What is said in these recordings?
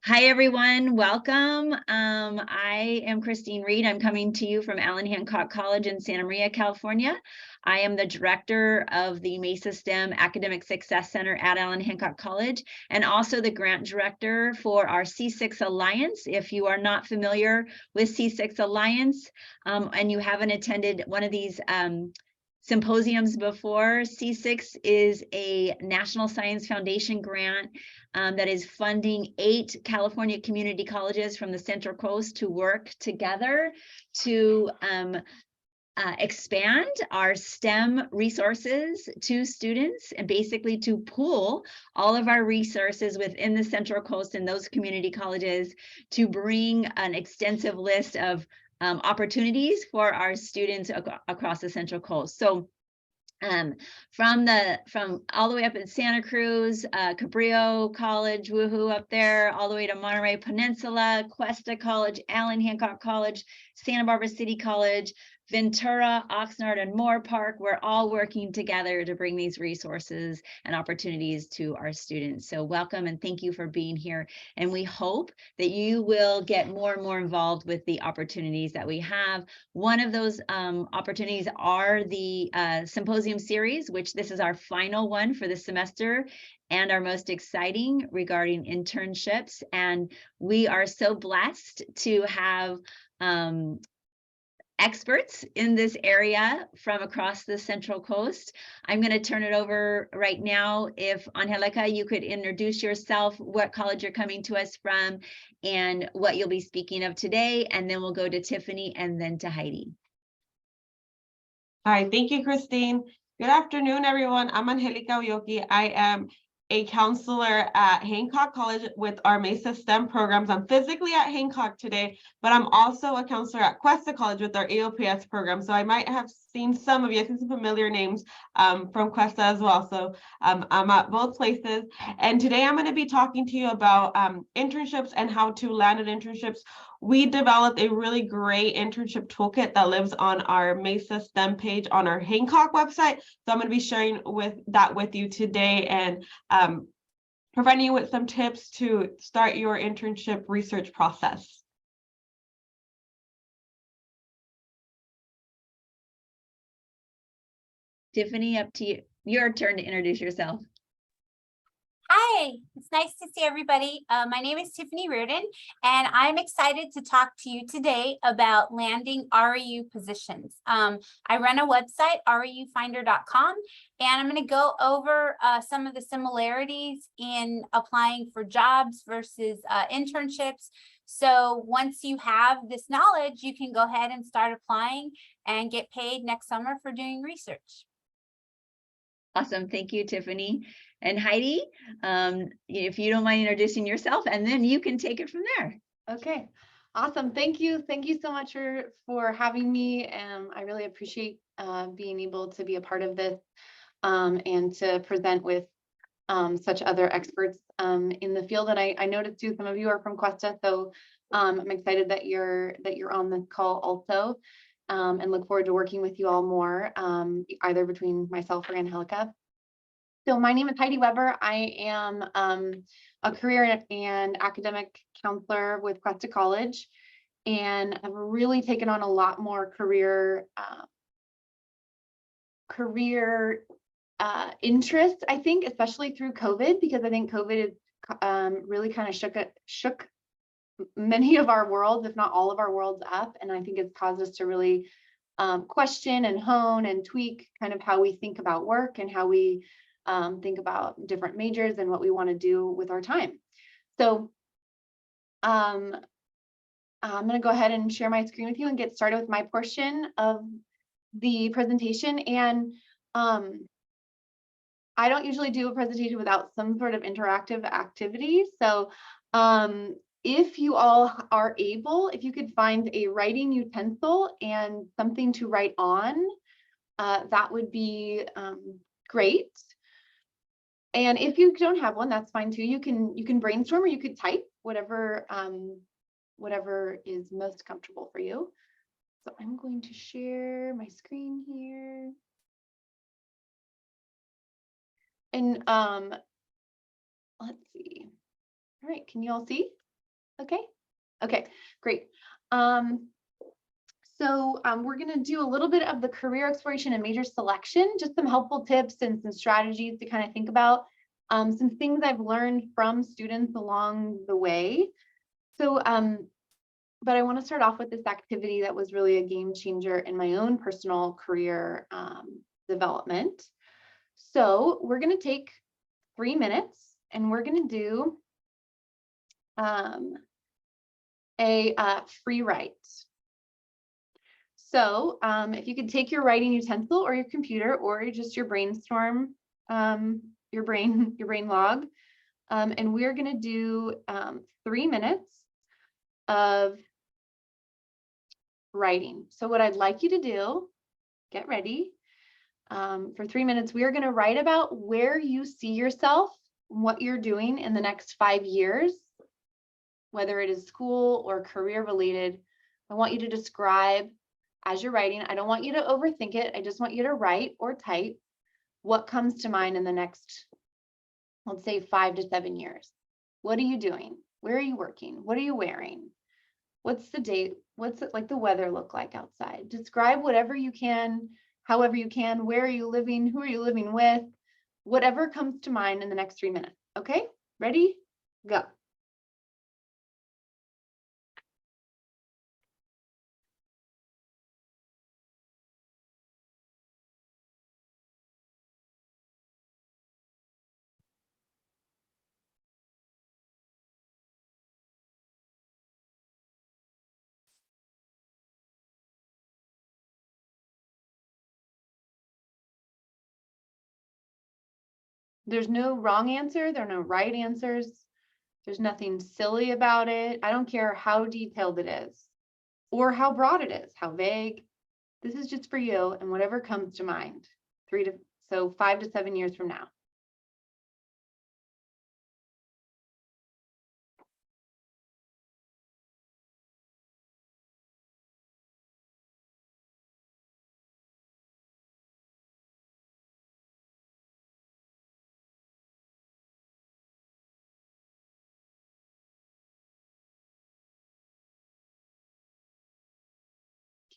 Hi, everyone. Welcome. I am Christine Reed. I'm coming to you from Allen Hancock College in Santa Maria, California. I am the director of the Mesa STEM Academic Success Center at Allen Hancock College, and also the grant director for our C6 Alliance. If you are not familiar with C6 Alliance and you haven't attended one of these symposiums before, C6 is a National Science Foundation grant that is funding 8 California community colleges from the Central Coast to work together to expand our STEM resources to students, and basically to pool all of our resources within the Central Coast and those community colleges to bring an extensive list of opportunities for our students across the Central Coast. So from all the way up in Santa Cruz, Cabrillo College, woohoo up there, all the way to Monterey Peninsula, Cuesta College, Allen Hancock College, Santa Barbara City College, Ventura, Oxnard, and Moore Park. We're all working together to bring these resources and opportunities to our students. So welcome and thank you for being here. And we hope that you will get more and more involved with the opportunities that we have. One of those opportunities are the symposium series, which this is our final one for the semester and our most exciting regarding internships. And we are so blessed to have experts in this area from across the Central Coast. I'm going to turn it over right now. If Angelica, you could introduce yourself, what college you're coming to us from, and what you'll be speaking of today, and then we'll go to Tiffany and then to Heidi. Hi, thank you, Christine. Good afternoon, everyone. I'm Angelica Uyoki. I am a counselor at Hancock College with our Mesa STEM programs. I'm physically at Hancock today, but I'm also a counselor at Cuesta College with our AOPS program. So I might have seen some of you, I see some familiar names from Cuesta as well. So I'm at both places. And today I'm going to be talking to you about internships and how to land at internships. We developed a really great internship toolkit that lives on our Mesa STEM page on our Hancock website. So I'm going to be sharing that with you today and providing you with some tips to start your internship research process. Tiffany, up to you. Your turn to introduce yourself. Hi, it's nice to see everybody. My name is Tiffany Reardon, and I'm excited to talk to you today about landing REU positions. I run a website, reufinder.com, and I'm going to go over some of the similarities in applying for jobs versus internships. So once you have this knowledge, you can go ahead and start applying and get paid next summer for doing research. Awesome. Thank you, Tiffany. And Heidi, if you don't mind introducing yourself, and then you can take it from there. Okay, awesome. Thank you. Thank you so much for having me. I really appreciate being able to be a part of this and to present with such other experts in the field. And I noticed too, some of you are from Cuesta, so I'm excited that you're on the call also, and look forward to working with you all more, either between myself or Angelica. So my name is Heidi Weber. I am a career and academic counselor with Cuesta College, and I've really taken on a lot more career interest, I think, especially through COVID, because I think COVID really kind of shook many of our worlds, if not all of our worlds up. And I think it's caused us to really question and hone and tweak kind of how we think about work and how we think about different majors and what we want to do with our time. So I'm going to go ahead and share my screen with you and get started with my portion of the presentation. And I don't usually do a presentation without some sort of interactive activity. So if you all are able, if you could find a writing utensil and something to write on, that would be great. And if you don't have one, that's fine too. You can brainstorm, or you could type, whatever is most comfortable for you. So I'm going to share my screen here. And let's see. All right, can you all see? Okay, okay, great. So we're going to do a little bit of the career exploration and major selection, just some helpful tips and some strategies to kind of think about, some things I've learned from students along the way. So, but I want to start off with this activity that was really a game changer in my own personal career development. So we're going to take 3 minutes and we're going to do a free write. So if you could take your writing utensil or your computer or just your brainstorm, your brain log, and we're going to do 3 minutes of writing. So what I'd like you to do, get ready. For 3 minutes, we are going to write about where you see yourself, what you're doing in the next 5 years, whether it is school or career related. I want you to describe as you're writing. I don't want you to overthink it. I just want you to write or type what comes to mind in the next, let's say 5 to 7 years. What are you doing? Where are you working? What are you wearing? What's the date? What's it like the weather look like outside? Describe whatever you can, however you can. Where are you living? Who are you living with? Whatever comes to mind in the next 3 minutes. Okay, ready? Go. There's no wrong answer. There are no right answers. There's nothing silly about it. I don't care how detailed it is or how broad it is, how vague. This is just for you and whatever comes to mind. 5 to 7 years from now.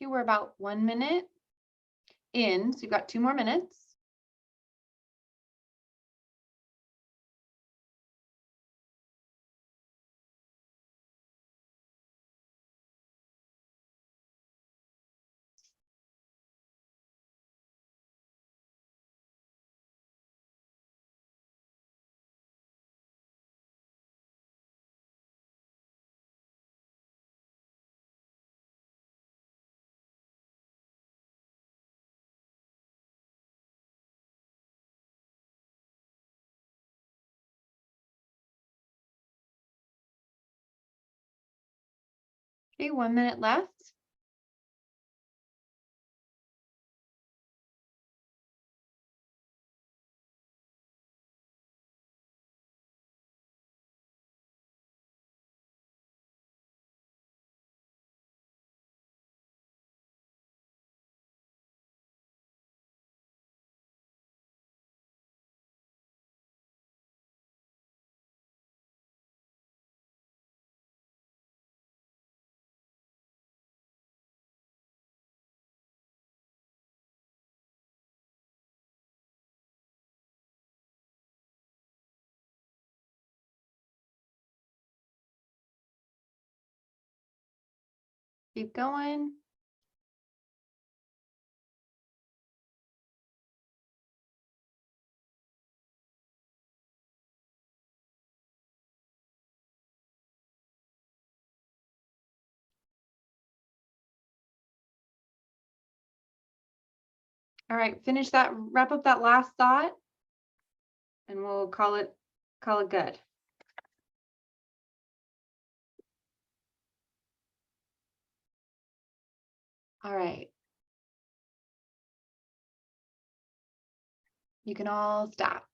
Okay, we're about 1 minute in, so you've got 2 more minutes. Okay, 1 minute left. Keep going. All right, finish that, wrap up that last thought, and we'll call it good. All right. You can all stop.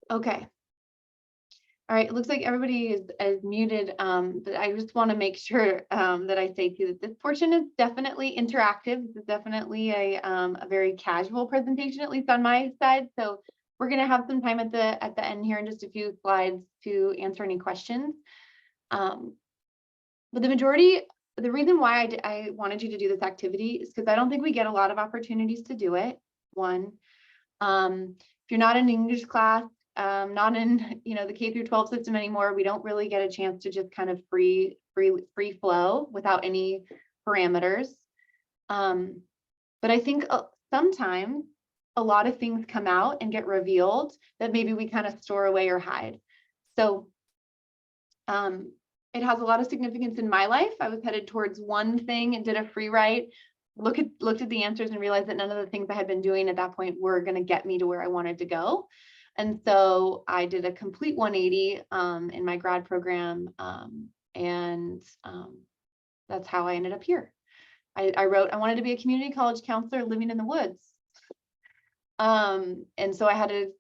Okay. All right, it looks like everybody is muted, but I just want to make sure that I say too that this portion is definitely interactive. This is definitely a very casual presentation, at least on my side. So we're going to have some time at the end here in just a few slides to answer any questions. But the reason why I wanted you to do this activity is because I don't think we get a lot of opportunities to do it. One, if you're not in English class, not in, the K through 12 system anymore, we don't really get a chance to just kind of free flow without any parameters. But I think sometimes a lot of things come out and get revealed that maybe we kind of store away or hide. So it has a lot of significance in my life. I was headed towards one thing and did a free write, looked at the answers and realized that none of the things I had been doing at that point were going to get me to where I wanted to go. And so I did a complete 180 in my grad program. And that's how I ended up here. I wrote, I wanted to be a community college counselor living in the woods. And so I had to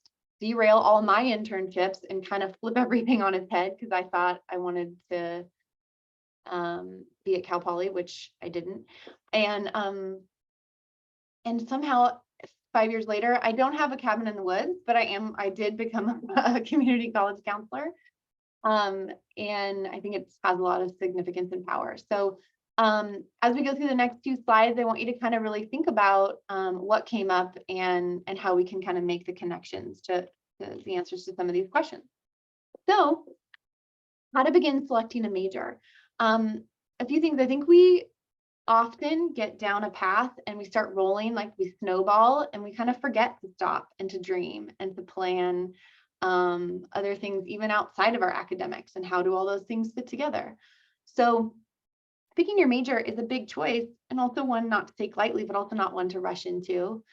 derail all my internships and kind of flip everything on its head because I thought I wanted to be at Cal Poly, which I didn't. And somehow 5 years later, I don't have a cabin in the woods, but I did become a community college counselor. And I think it has a lot of significance and power. So as we go through the next few slides, I want you to kind of really think about what came up and how we can kind of make the connections to the answers to some of these questions. So how to begin selecting a major. A few things. I think we often get down a path and we start rolling, like we snowball, and we kind of forget to stop and to dream and to plan other things even outside of our academics, and how do all those things fit together. So picking your major is a big choice, and also one not to take lightly, but also not one to rush into,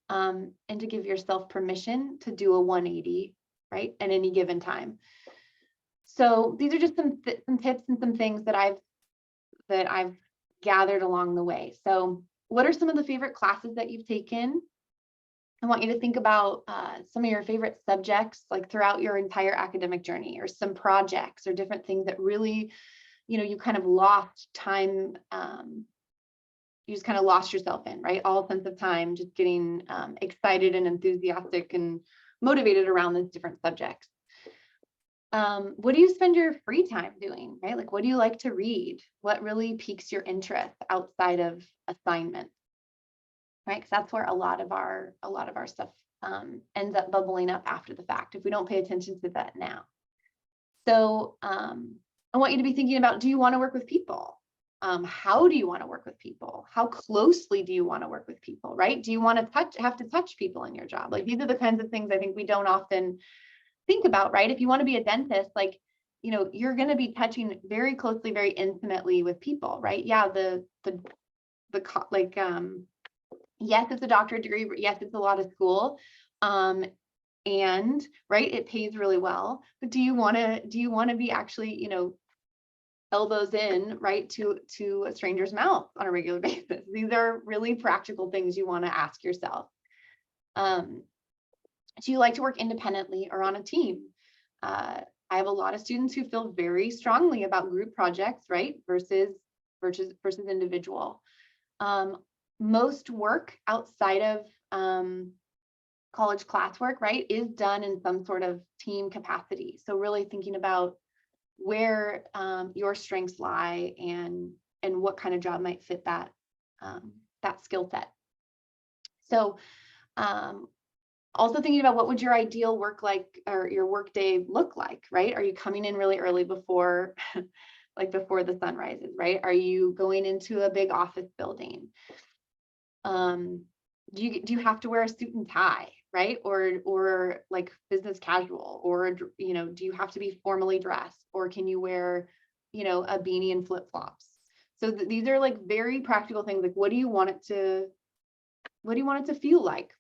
and to give yourself permission to do a 180, right, at any given time. So these are just some tips and some things that I've gathered along the way. So what are some of the favorite classes that you've taken? I want you to think about some of your favorite subjects, like throughout your entire academic journey, or some projects or different things that really, you kind of lost time. You just kind of lost yourself in, right? All sense of time, just getting excited and enthusiastic and motivated around these different subjects. What do you spend your free time doing, right? Like, what do you like to read? What really piques your interest outside of assignments, right? Because that's where a lot of our stuff ends up bubbling up after the fact if we don't pay attention to that now. So I want you to be thinking about, do you want to work with people? How do you want to work with people? How closely do you want to work with people, right? Do you want to have to touch people in your job? Like, these are the kinds of things I think we don't often think about, right? If you want to be a dentist, like, you're going to be touching very closely, very intimately with people, right? Yeah, yes, it's a doctorate degree, but yes, it's a lot of school. And right, it pays really well, but do you want to be actually, elbows in, right, to a stranger's mouth on a regular basis? These are really practical things you want to ask yourself. Do you like to work independently or on a team? I have a lot of students who feel very strongly about group projects, right, versus individual. Most work outside of college classwork, right, is done in some sort of team capacity. So really thinking about where your strengths lie and what kind of job might fit that skill set. So also thinking about, what would your ideal work like, or your work day look like, right? Are you coming in really early before before the sun rises, right? Are you going into a big office building? Do you have to wear a suit and tie, right? Or like business casual, or, do you have to be formally dressed, or can you wear, a beanie and flip-flops? So these are like very practical things. Like, what do you want it to feel like?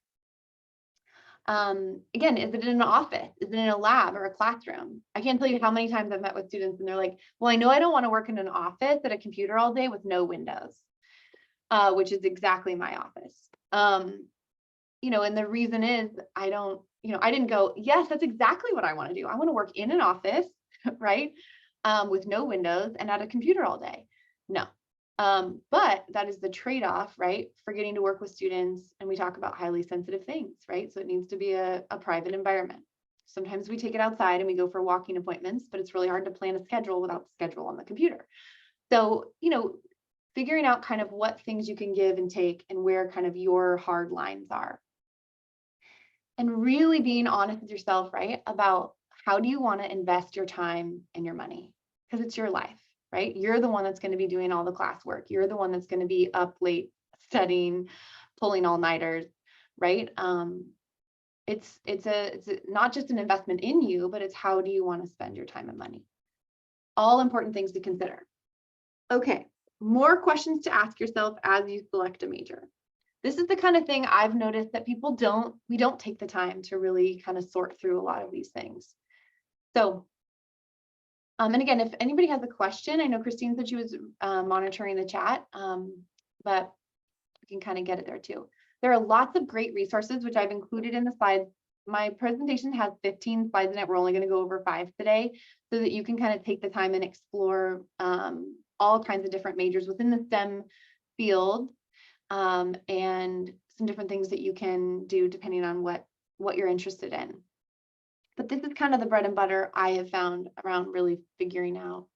Again, is it in an office? Is it in a lab or a classroom? I can't tell you how many times I've met with students and they're like, well, I know I don't want to work in an office at a computer all day with no windows, which is exactly my office. And the reason is I didn't go, yes, that's exactly what I want to do. I want to work in an office, right? With no windows and at a computer all day. No. But that is the trade-off, right? For getting to work with students, and we talk about highly sensitive things, right? So it needs to be a private environment. Sometimes we take it outside and we go for walking appointments, but it's really hard to plan a schedule without the schedule on the computer. So, figuring out kind of what things you can give and take and where kind of your hard lines are. And really being honest with yourself, right? About how do you want to invest your time and your money? Because it's your life, right? You're the one that's going to be doing all the classwork. You're the one that's going to be up late studying, pulling all-nighters, right? It's not just an investment in you, but it's how do you want to spend your time and money? All important things to consider. Okay, more questions to ask yourself as you select a major. This is the kind of thing I've noticed that we don't take the time to really kind of sort through a lot of these things. So, and again, if anybody has a question, I know Christine said she was monitoring the chat, but we can kind of get it there too. There are lots of great resources, which I've included in the slides. My presentation has 15 slides in it. We're only going to go over 5 today so that you can kind of take the time and explore all kinds of different majors within the STEM field, and some different things that you can do depending on what you're interested in. But this is kind of the bread and butter I have found around really figuring out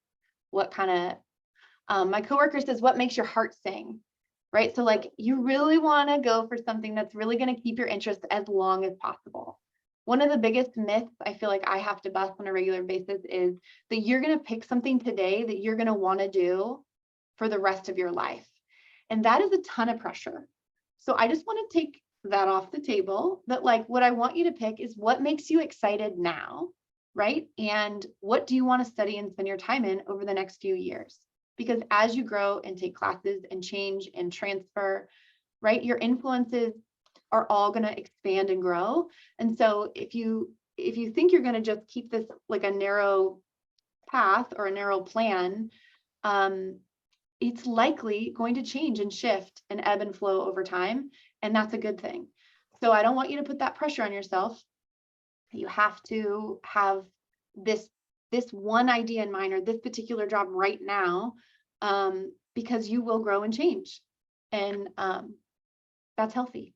what kind of, my coworker says, what makes your heart sing, right? So like you really want to go for something that's really going to keep your interest as long as possible. One of the biggest myths I feel like I have to bust on a regular basis is that you're going to pick something today that you're going to want to do for the rest of your life. And that is a ton of pressure. So I just want to take that off the table, that like what I want you to pick is what makes you excited now, right? And what do you want to study and spend your time in over the next few years? Because as you grow and take classes and change and transfer, right, your influences are all going to expand and grow. And so if you think you're going to just keep this like a narrow path or a narrow plan, it's likely going to change and shift and ebb and flow over time. And that's a good thing. So I don't want you to put that pressure on yourself. You have to have this one idea in mind or this particular job right now, because you will grow and change. And that's healthy.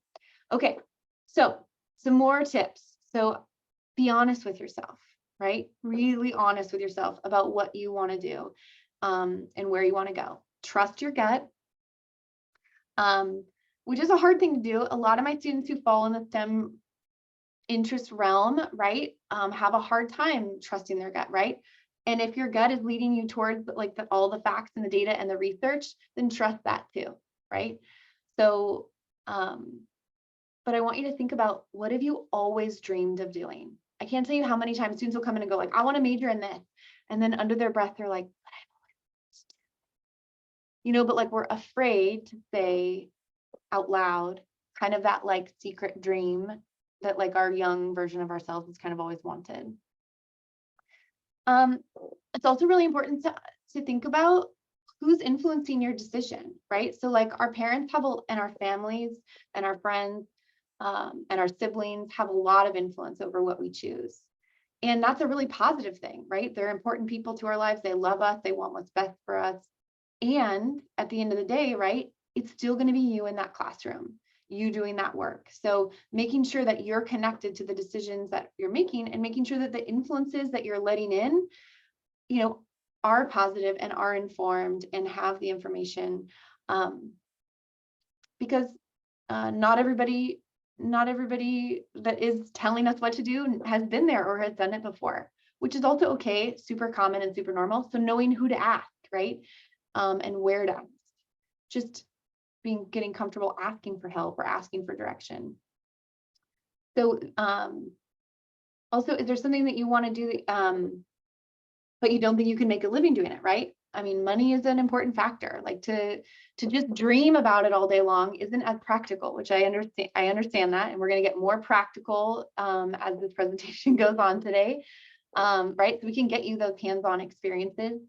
Okay, so some more tips. So be honest with yourself, right? Really honest with yourself about what you want to do, and where you want to go. Trust your gut, which is a hard thing to do. A lot of my students who fall in the STEM interest realm, right, have a hard time trusting their gut, right? And if your gut is leading you towards like all the facts and the data and the research, then trust that too, right? So, but I want you to think about, what have you always dreamed of doing? I can't tell you how many times students will come in and go like, I want to major in this. And then under their breath, they're like, but but like we're afraid to say out loud, kind of that like secret dream that like our young version of ourselves has kind of always wanted. It's also really important to think about who's influencing your decision, right? So like our parents and our families and our friends, and our siblings have a lot of influence over what we choose. And that's a really positive thing, right? They're important people to our lives. They love us. They want what's best for us. And at the end of the day, right, it's still going to be you in that classroom, you doing that work. So making sure that you're connected to the decisions that you're making and making sure that the influences that you're letting in, are positive and are informed and have the information, because not everybody that is telling us what to do has been there or has done it before, which is also okay, super common and super normal. So knowing who to ask, right? And where to ask, just getting comfortable asking for help or asking for direction. So also, is there something that you want to do, but you don't think you can make a living doing it, right? I mean, money is an important factor. Like to just dream about it all day long isn't as practical, which I understand that, and we're going to get more practical as this presentation goes on today, right? So we can get you those hands-on experiences.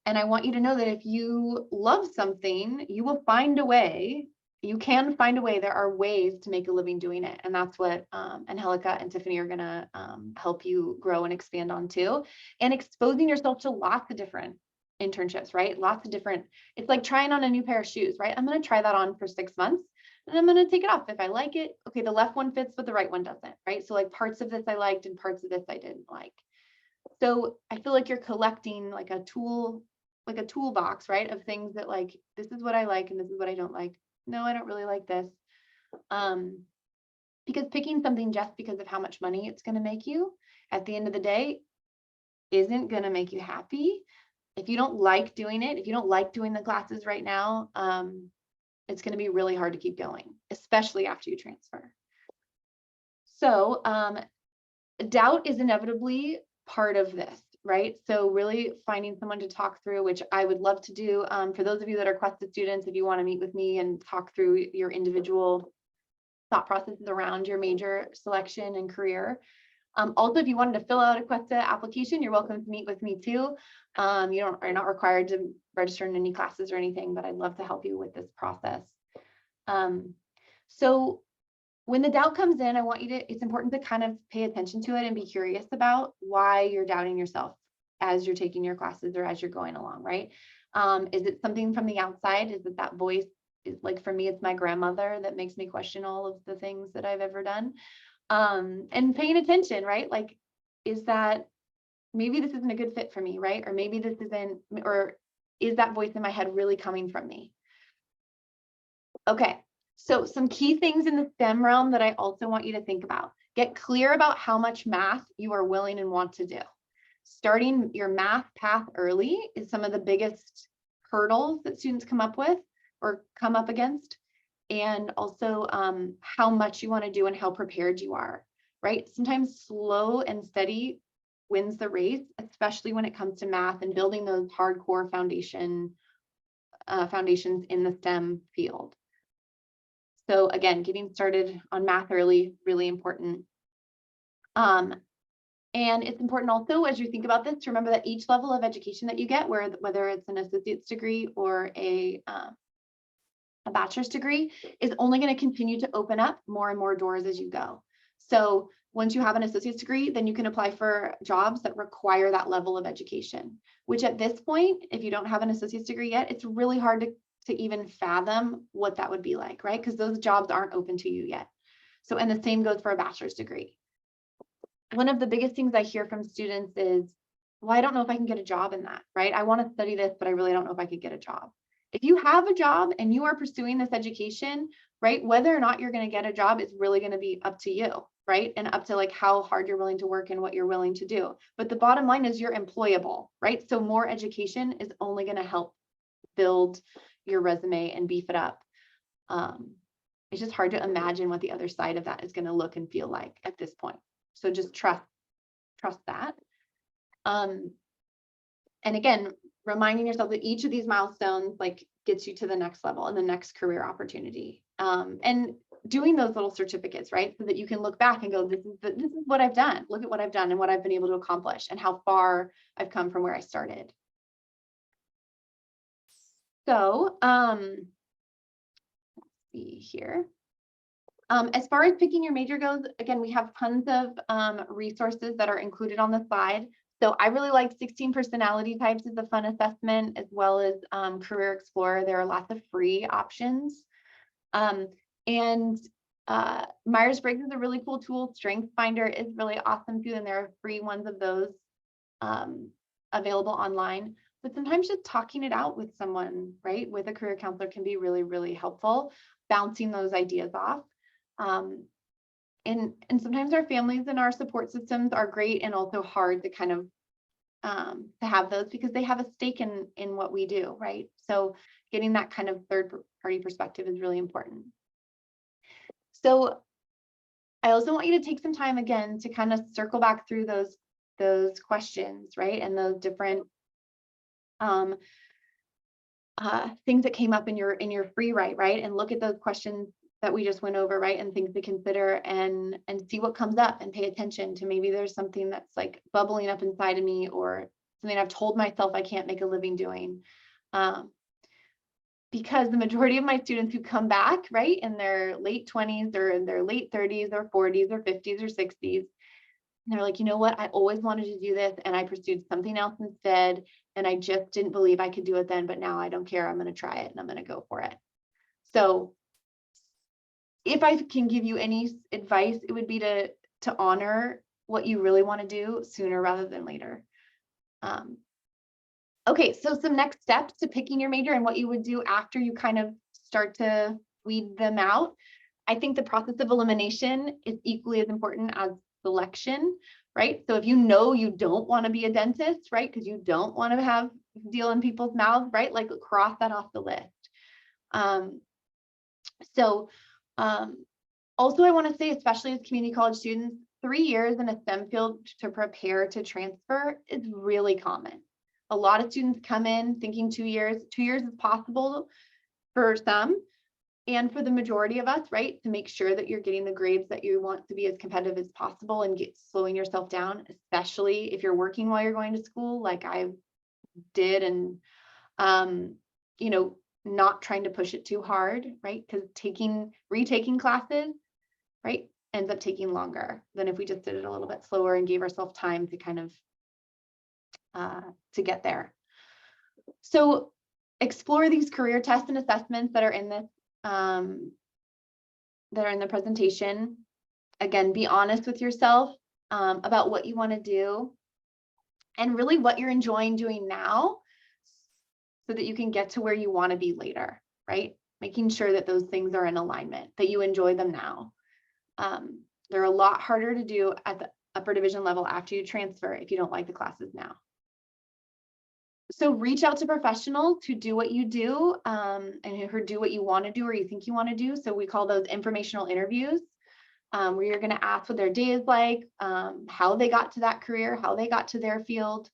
And I want you to know that if you love something, you will find a way. You can find a way. There are ways to make a living doing it. And that's what Angelica and Tiffany are going to help you grow and expand on too. And exposing yourself to lots of different internships, right? Lots of different, it's like trying on a new pair of shoes, right? I'm going to try that on for 6 months and I'm going to take it off. If I like it, okay, the left one fits, but the right one doesn't, right? So like parts of this I liked and parts of this I didn't like. So I feel like you're collecting like a toolbox, right? Of things that like, this is what I like and this is what I don't like. No, I don't really like this. Because picking something just because of how much money it's going to make you at the end of the day isn't going to make you happy. If you don't like doing it, if you don't like doing the classes right now, it's going to be really hard to keep going, especially after you transfer. So doubt is inevitably part of this, right? So really finding someone to talk through, which I would love to do. For those of you that are Cuesta students, if you want to meet with me and talk through your individual thought processes around your major selection and career. Also, if you wanted to fill out a Cuesta application, you're welcome to meet with me too. You are not required to register in any classes or anything, but I'd love to help you with this process. So when the doubt comes in, I want you to, it's important to kind of pay attention to it and be curious about why you're doubting yourself as you're taking your classes or as you're going along, right? Is it something from the outside? Is it that voice? Is like, for me, it's my grandmother that makes me question all of the things that I've ever done. And paying attention, right? Like, is that maybe this isn't a good fit for me, right? Or maybe this isn't, or is that voice in my head really coming from me? Okay, so some key things in the STEM realm that I also want you to think about. Get clear about how much math you are willing and want to do. Starting your math path early is some of the biggest hurdles that students come up with or come up against. And also how much you want to do and how prepared you are, right? Sometimes slow and steady wins the race, especially when it comes to math and building those hardcore foundations in the STEM field. So again, getting started on math early, really important. And it's important also, as you think about this, to remember that each level of education that you get, whether it's an associate's degree or a bachelor's degree, is only going to continue to open up more and more doors as you go. So once you have an associate's degree, then you can apply for jobs that require that level of education, which at this point, if you don't have an associate's degree yet, it's really hard to even fathom what that would be like, right? Because those jobs aren't open to you yet. So, and the same goes for a bachelor's degree. One of the biggest things I hear from students is, well, I don't know if I can get a job in that, right? I want to study this, but I really don't know if I could get a job. If you have a job and you are pursuing this education, right, whether or not you're going to get a job is really going to be up to you, right? And up to like how hard you're willing to work and what you're willing to do. But the bottom line is you're employable, right? So more education is only going to help build your resume and beef it up. It's just hard to imagine what the other side of that is going to look and feel like at this point. So just trust that. And again, reminding yourself that each of these milestones like gets you to the next level and the next career opportunity. And doing those little certificates, right? So that you can look back and go, this is what I've done. Look at what I've done and what I've been able to accomplish and how far I've come from where I started. So let's see here. As far as picking your major goes, again, we have tons of resources that are included on the slide. So I really like 16 personality types as a fun assessment, as well as Career Explorer. There are lots of free options. Myers-Briggs is a really cool tool. Strengths Finder is really awesome too, and there are free ones of those available online. But sometimes just talking it out with someone, right, with a career counselor can be really, really helpful, bouncing those ideas off. And sometimes our families and our support systems are great and also hard to kind of to have those because they have a stake in what we do, right? So getting that kind of third party perspective is really important. So I also want you to take some time again to kind of circle back through those questions, right? And those different things that came up in your free write, right? And look at those questions that we just went over, right? And things to consider and see what comes up and pay attention to. Maybe there's something that's like bubbling up inside of me or something I've told myself I can't make a living doing. Because the majority of my students who come back, right, in their late 20s or in their late 30s or 40s or 50s or 60s, they're like, you know what, I always wanted to do this and I pursued something else instead. And I just didn't believe I could do it then, but now I don't care. I'm going to try it and I'm going to go for it. So if I can give you any advice, it would be to honor what you really want to do sooner rather than later. Okay, so some next steps to picking your major and what you would do after you kind of start to weed them out. I think the process of elimination is equally as important as selection, right? So if you know you don't want to be a dentist, right, because you don't want to have deal in people's mouths, right, like cross that off the list. Also, I want to say, especially as community college students, 3 years in a STEM field to prepare to transfer is really common. A lot of students come in thinking 2 years. 2 years is possible for some, and for the majority of us, right? To make sure that you're getting the grades that you want to be as competitive as possible and slowing yourself down, especially if you're working while you're going to school, like I did, and you know, not trying to push it too hard, right? Because retaking classes, right, ends up taking longer than if we just did it a little bit slower and gave ourselves time to kind of to get there. So explore these career tests and assessments that are in this that are in the presentation. Again, be honest with yourself about what you want to do and really what you're enjoying doing now so that you can get to where you want to be later, right? Making sure that those things are in alignment, that you enjoy them now. They're a lot harder to do at the upper division level after you transfer if you don't like the classes now. So reach out to professionals who do what you do and who do what you want to do or you think you want to do. So we call those informational interviews, where you're going to ask what their day is like, how they got to that career, how they got to their field.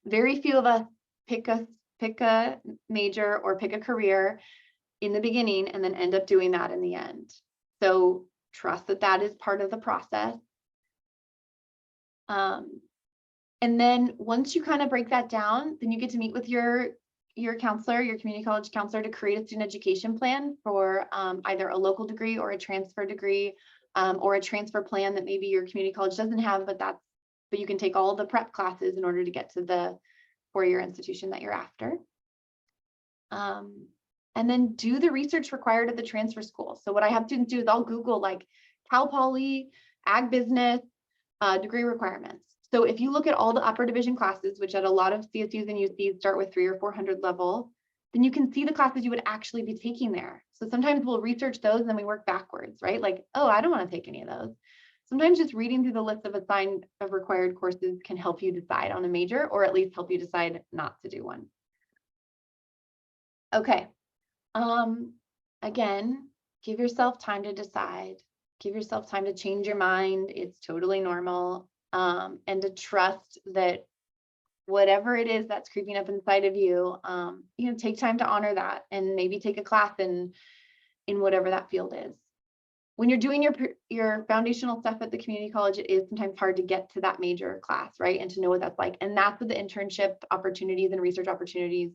Very few of us pick a major or pick a career in the beginning and then end up doing that in the end. So trust that that is part of the process. And then once you kind of break that down, then you get to meet with your counselor, your community college counselor, to create a student education plan for either a local degree or a transfer degree, or a transfer plan that maybe your community college doesn't have, but you can take all the prep classes in order to get to the four-year institution that you're after. And then do the research required at the transfer school. So what I have students do is I'll Google like Cal Poly, Ag Business, degree requirements. So if you look at all the upper division classes, which at a lot of CSUs and UCs start with 300 or 400 level, then you can see the classes you would actually be taking there. So sometimes we'll research those and then we work backwards, right? Like, oh, I don't want to take any of those. Sometimes just reading through the list of required courses can help you decide on a major, or at least help you decide not to do one. Okay. Again, give yourself time to decide. Give yourself time to change your mind. It's totally normal. And to trust that whatever it is that's creeping up inside of you, take time to honor that and maybe take a class in whatever that field is. When you're doing your foundational stuff at the community college, it is sometimes hard to get to that major class, right? And to know what that's like. And that's what the internship opportunities and research opportunities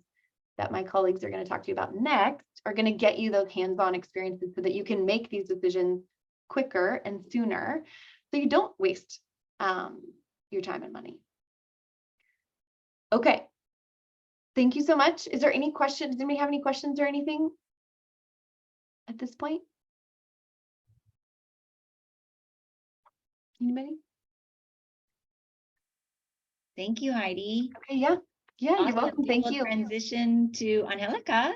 that my colleagues are going to talk to you about next are going to get you those hands-on experiences so that you can make these decisions quicker and sooner, so you don't waste your time and money. Okay. Thank you so much. Is there any questions? Does anybody have any questions or anything at this point? Anybody? Thank you, Heidi. Okay, yeah. Yeah, Awesome. you're welcome. Thank We'll you. transition to Angelica.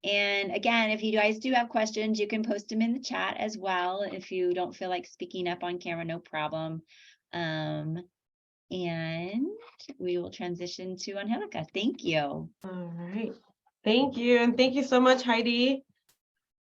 And again, if you guys do have questions, you can post them in the chat as well. If you don't feel like speaking up on camera, no problem. And we will transition to Angelica. Thank you. All right. Thank you. And thank you so much, Heidi.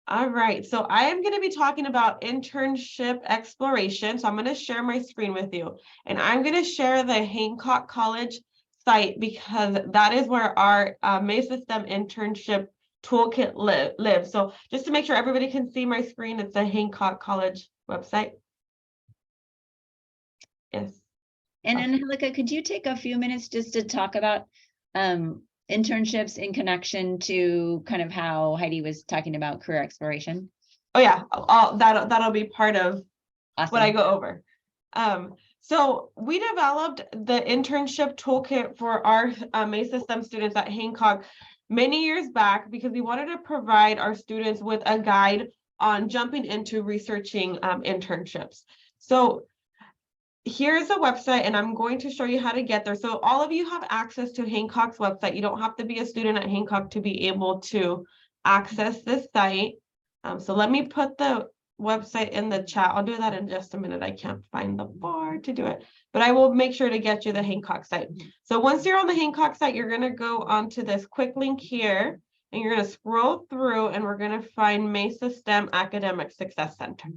All right. So I am going to be talking about internship exploration. So I'm going to share my screen with you. And I'm going to share the Hancock College site because that is where our Mesa STEM internship toolkit lives. So just to make sure everybody can see my screen, it's the Hancock College website. Yes. And Angelica, could you take a few minutes just to talk about internships in connection to kind of how Heidi was talking about career exploration? Oh yeah, that'll be part of Awesome. what I go over. So we developed the internship toolkit for our Mesa STEM students at Hancock many years back because we wanted to provide our students with a guide on jumping into researching internships. So here's a website, and I'm going to show you how to get there. So all of you have access to Hancock's website. You don't have to be a student at Hancock to be able to access this site. So let me put the website in the chat. I'll do that in just a minute. I can't find the bar to do it, but I will make sure to get you the Hancock site. So once you're on the Hancock site, you're going to go onto this quick link here, and you're going to scroll through, and we're going to find Mesa STEM Academic Success Center.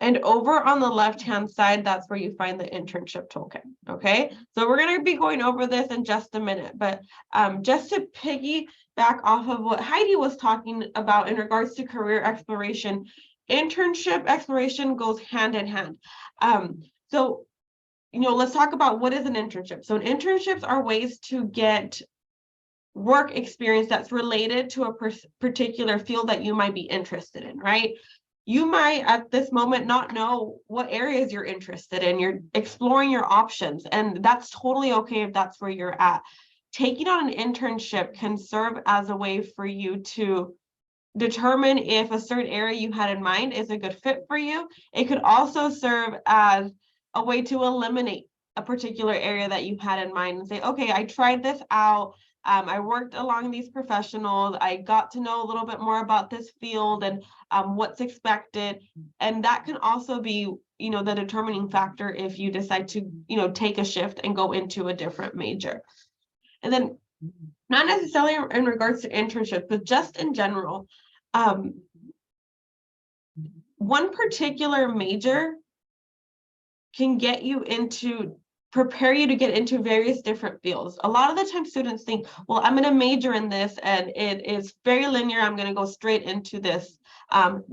And over on the left-hand side, that's where you find the internship toolkit, okay? So we're gonna be going over this in just a minute, but just to piggyback off of what Heidi was talking about in regards to career exploration, internship exploration goes hand in hand. So, let's talk about what is an internship. So internships are ways to get work experience that's related to a particular field that you might be interested in, right? You might at this moment not know what areas you're interested in. You're exploring your options, and that's totally okay if that's where you're at. Taking on an internship can serve as a way for you to determine if a certain area you had in mind is a good fit for you. It could also serve as a way to eliminate a particular area that you had in mind and say, okay, I tried this out. I worked along these professionals. I got to know a little bit more about this field and what's expected. And that can also be, the determining factor if you decide to, take a shift and go into a different major. And then not necessarily in regards to internships, but just in general, one particular major can get you prepare you to get into various different fields. A lot of the time students think, well, I'm going to major in this and it is very linear. I'm going to go straight into this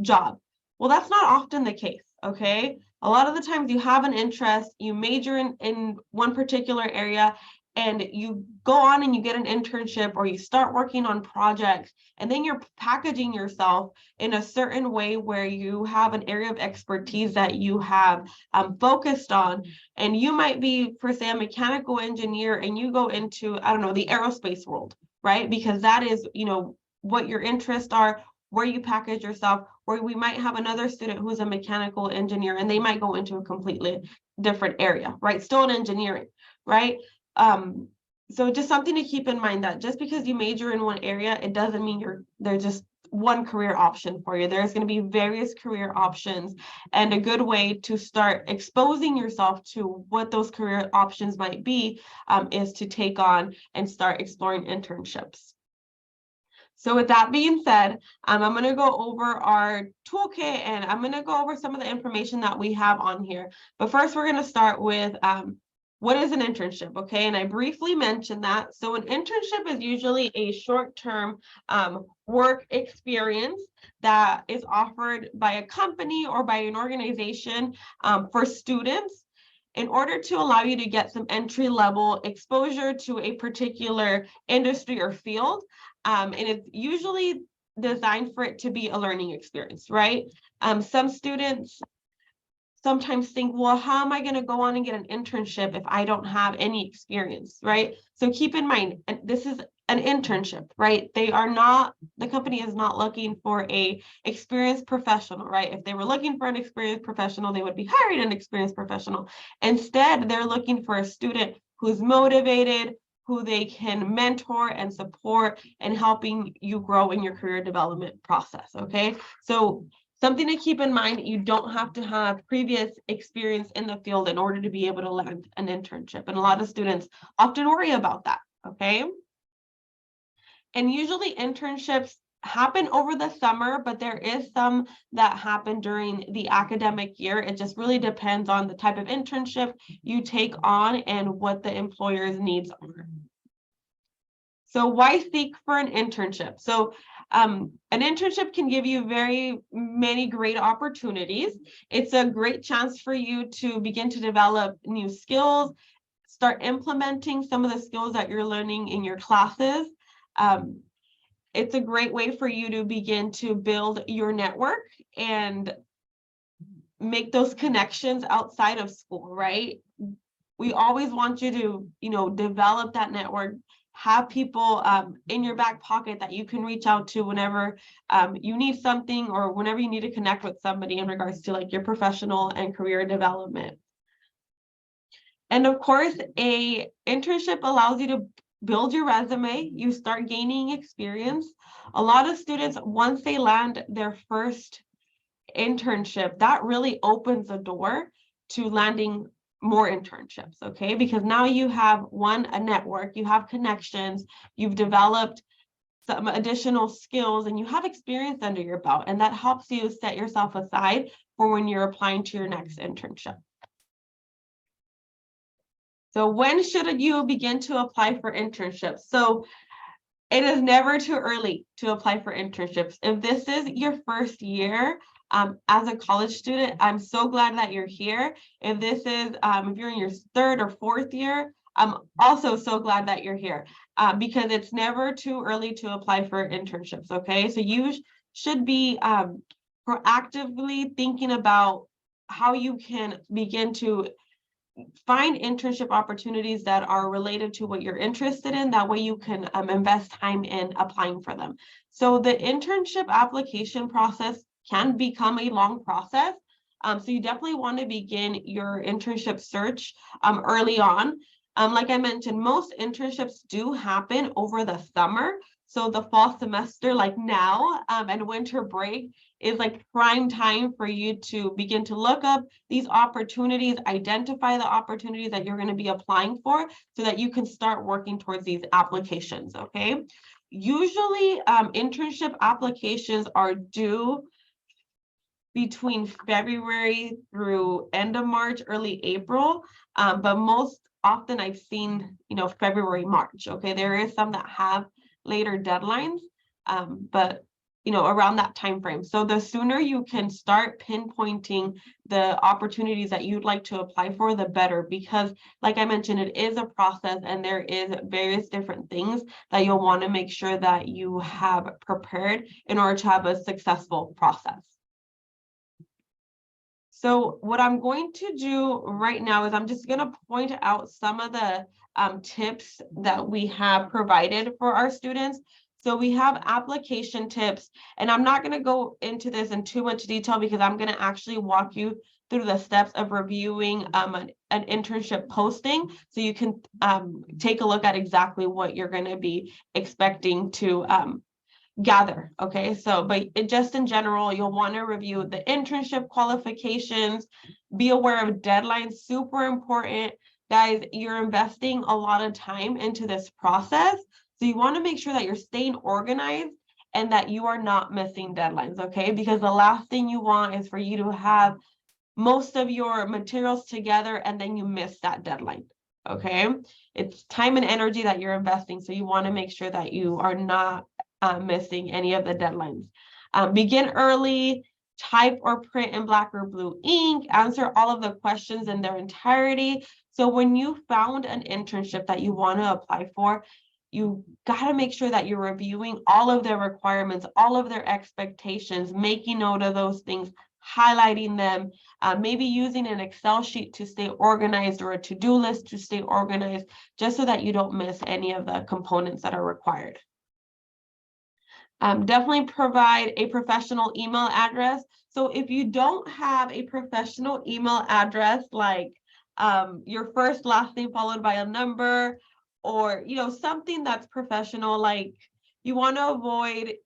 job. Well, that's not often the case, okay? A lot of the times you have an interest, you major in one particular area, and you go on and you get an internship or you start working on projects, and then you're packaging yourself in a certain way where you have an area of expertise that you have focused on. And you might be, per se, a mechanical engineer, and you go into, I don't know, the aerospace world, right? Because that is, what your interests are, where you package yourself, where we might have another student who's a mechanical engineer, and they might go into a completely different area, right? Still in engineering, right? So just something to keep in mind, that just because you major in one area, it doesn't mean there's just one career option for you. There's going to be various career options, and a good way to start exposing yourself to what those career options might be is to take on and start exploring internships. So with that being said, I'm going to go over our toolkit, and I'm going to go over some of the information that we have on here. But first, we're going to start with what is an internship, okay? And I briefly mentioned that. So an internship is usually a short-term work experience that is offered by a company or by an organization for students in order to allow you to get some entry-level exposure to a particular industry or field. And it's usually designed for it to be a learning experience, right? Some students sometimes think, well, how am I going to go on and get an internship if I don't have any experience, right? So keep in mind, this is an internship, right? The company is not looking for a experienced professional, right? If they were looking for an experienced professional, they would be hiring an experienced professional. Instead, they're looking for a student who's motivated, who they can mentor and support and helping you grow in your career development process, okay? So something to keep in mind, you don't have to have previous experience in the field in order to be able to land an internship. And a lot of students often worry about that, okay? And usually internships happen over the summer, but there is some that happen during the academic year. It just really depends on the type of internship you take on and what the employer's needs are. So why seek for an internship? So an internship can give you very many great opportunities. It's a great chance for you to begin to develop new skills, start implementing some of the skills that you're learning in your classes. It's a great way for you to begin to build your network and make those connections outside of school, right? We always want you to, develop that network, have people in your back pocket that you can reach out to whenever you need something or whenever you need to connect with somebody in regards to like your professional and career development. And of course, a internship allows you to build your resume. You start gaining experience. A lot of students, once they land their first internship, that really opens the door to landing more internships, okay? Because now you have a network, you have connections, you've developed some additional skills, and you have experience under your belt, and that helps you set yourself aside for when you're applying to your next internship. So when should you begin to apply for internships? So it is never too early to apply for internships. If this is your first year as a college student, I'm so glad that you're here. If this is, if you're in your third or fourth year, I'm also so glad that you're here because it's never too early to apply for internships, okay? So you should be proactively thinking about how you can begin to find internship opportunities that are related to what you're interested in. That way you can invest time in applying for them. So the internship application process can become a long process. So you definitely want to begin your internship search early on. Like I mentioned, most internships do happen over the summer. So the fall semester, like now, and winter break is like prime time for you to begin to look up these opportunities, identify the opportunities that you're going to be applying for so that you can start working towards these applications, okay? Usually, internship applications are due between February through end of March, early April, but most often I've seen, February, March, okay? There is some that have later deadlines, but around that time frame. So the sooner you can start pinpointing the opportunities that you'd like to apply for, the better, because like I mentioned, it is a process and there is various different things that you'll want to make sure that you have prepared in order to have a successful process. So what I'm going to do right now is I'm just going to point out some of the tips that we have provided for our students. So we have application tips, and I'm not going to go into this in too much detail because I'm going to actually walk you through the steps of reviewing an internship posting so you can take a look at exactly what you're going to be expecting to gather. Okay, so but just in general, you'll want to review the internship qualifications, be aware of deadlines, super important. Guys, you're investing a lot of time into this process. So you want to make sure that you're staying organized and that you are not missing deadlines, okay? Because the last thing you want is for you to have most of your materials together and then you miss that deadline, okay? It's time and energy that you're investing, so you want to make sure that you are not missing any of the deadlines. Begin early, type or print in black or blue ink, answer all of the questions in their entirety. So when you found an internship that you want to apply for, you got to make sure that you're reviewing all of their requirements, all of their expectations, making note of those things, highlighting them, maybe using an Excel sheet to stay organized or a to-do list to stay organized, just so that you don't miss any of the components that are required. Definitely provide a professional email address. So if you don't have a professional email address, like your first last name followed by a number, or something that's professional, like you want to avoid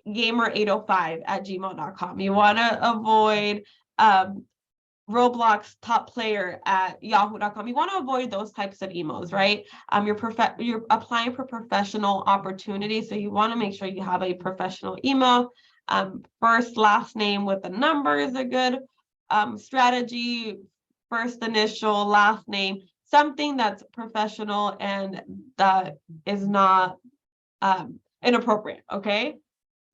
gamer805@gmail.com. You want to avoid Roblox top player at yahoo.com. You want to avoid those types of emails, right? You're applying for professional opportunities, so you want to make sure you have a professional email. First, last name with a number is a good strategy. First initial, last name, something that's professional and that is not inappropriate, okay?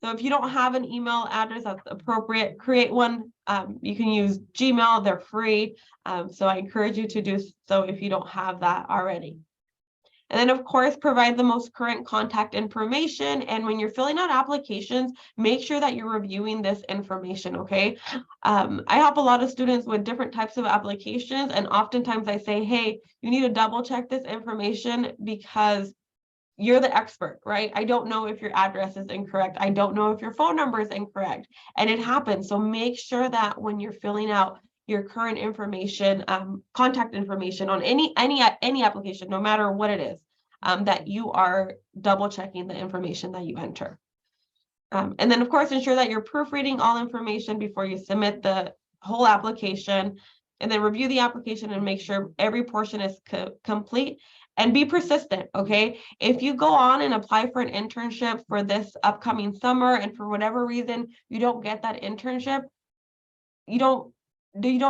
So if you don't have an email address that's appropriate, create one. You can use Gmail, they're free. So I encourage you to do so if you don't have that already. And then of course, provide the most current contact information. And when you're filling out applications, make sure that you're reviewing this information, okay? I help a lot of students with different types of applications, and oftentimes I say, hey, you need to double check this information because you're the expert, right? I don't know if your address is incorrect. I don't know if your phone number is incorrect, and it happens. So make sure that when you're filling out your current information, contact information on any application, no matter what it is, that you are double checking the information that you enter. And then of course, ensure that you're proofreading all information before you submit the whole application, and then review the application and make sure every portion is complete, and be persistent, okay? If you go on and apply for an internship for this upcoming summer and for whatever reason you don't get that internship, you don't